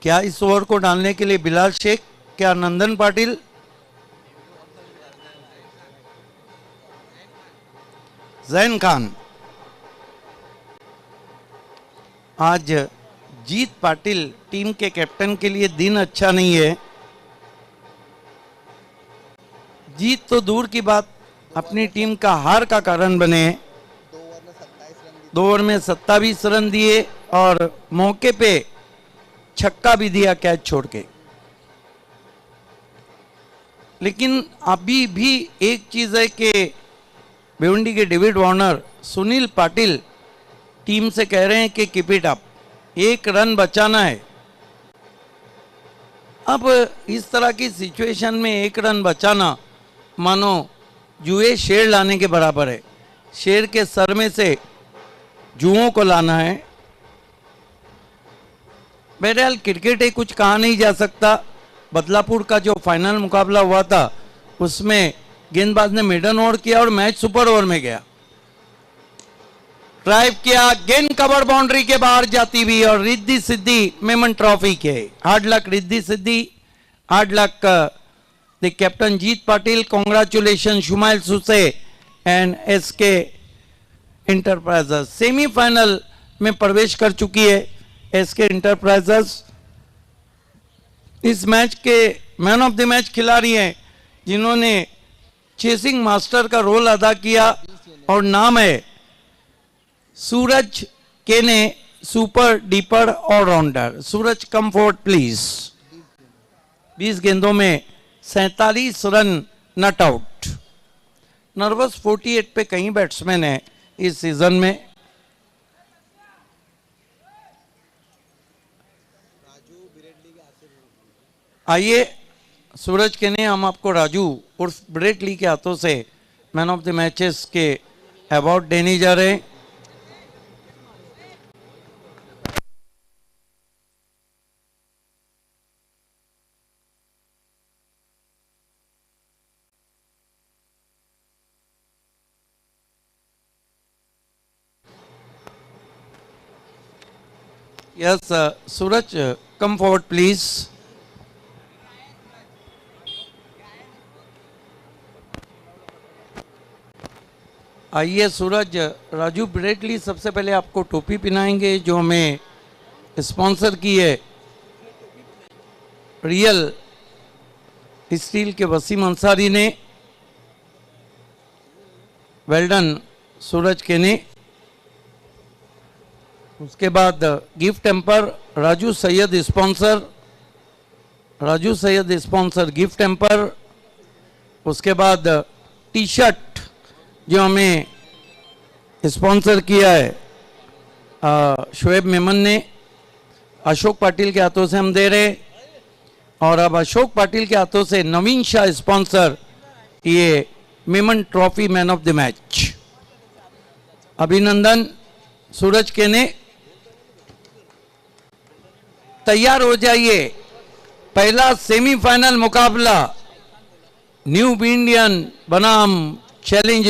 क्या इस ओवर को डालने के लिए बिलाल शेख, क्या नंदन पाटिल? जैन खान। आज जीत पाटिल टीम के कैप्टन के लिए दिन अच्छा नहीं है। जीत तो दूर की बात, अपनी टीम का हार का कारण बने। 2 ओवर में 27 रन दिए और मौके पे छक्का भी दिया कैच छोड़ के। लेकिन अभी भी एक चीज है कि भिवंडी के David Warner, Sunil Patil team से कह रहे हैं कि कीप इट अप, 1 रन बचाना है। अब इस तरह की सिचुएशन में 1 रन बचाना मानो जुए शेर लाने के बराबर है। शेर के सर में से जुओं को लाना है। बहरहाल क्रिकेट है, कुछ कहा नहीं जा सकता। बदलापुर का जो फाइनल मुकाबला हुआ था उसमें गेंदबाज ने मिडन ओवर किया और मैच सुपर ओवर में गया। ड्राइव किया, गेंद कवर बाउंड्री के बाहर जाती हुई और रिद्धि सिद्धि मेमन ट्रॉफी के। Hard luck Riddhi Siddhi, hard luck the captain Jeet Patil, congratulation Shumail Suse and SK enterprises. Semifinal में प्रवेश कर चुकी है SK एंटरप्राइजेस। इस मैच के मैन ऑफ द मैच खिलाड़ी हैं जिन्होंने चेसिंग मास्टर का रोल अदा किया और नाम है Suraj Kene, super duper allrounder. Suraj come forward please. 20 गेंदों में 47 रन नॉट आउट। नर्वस 48 पे कई बैट्समैन हैं इस सीजन में। आइए सूरज केने, हम आपको राजू उर्फ ब्रेटली के हाथों से मैन ऑफ द मैचेस के अवार्ड देने जा रहे हैं। Yes Suraj come forward please. आइए सूरज, राजू ब्रेटली सबसे पहले आपको टोपी पहनाएंगे जो हमें स्पॉन्सर की है रियल स्टील के वसीम अंसारी ने। वेल डन सूरज केने। उसके बाद gift emperor Raju Syed sponsor, Raju Syed sponsor gift emperor. उसके बाद टी शर्ट जो हमें स्पॉन्सर किया है शोएब मेमन ने अशोक पाटिल के हाथों से हम दे रहे, और अब अशोक पाटिल के हाथों से नवीन शाह स्पॉन्सर ये Memon trophy man of the match. अभिनंदन सूरज केने, तैयार हो जाइए। पहला सेमीफाइनल मुकाबला न्यू इंडियन बनाम चैलेंज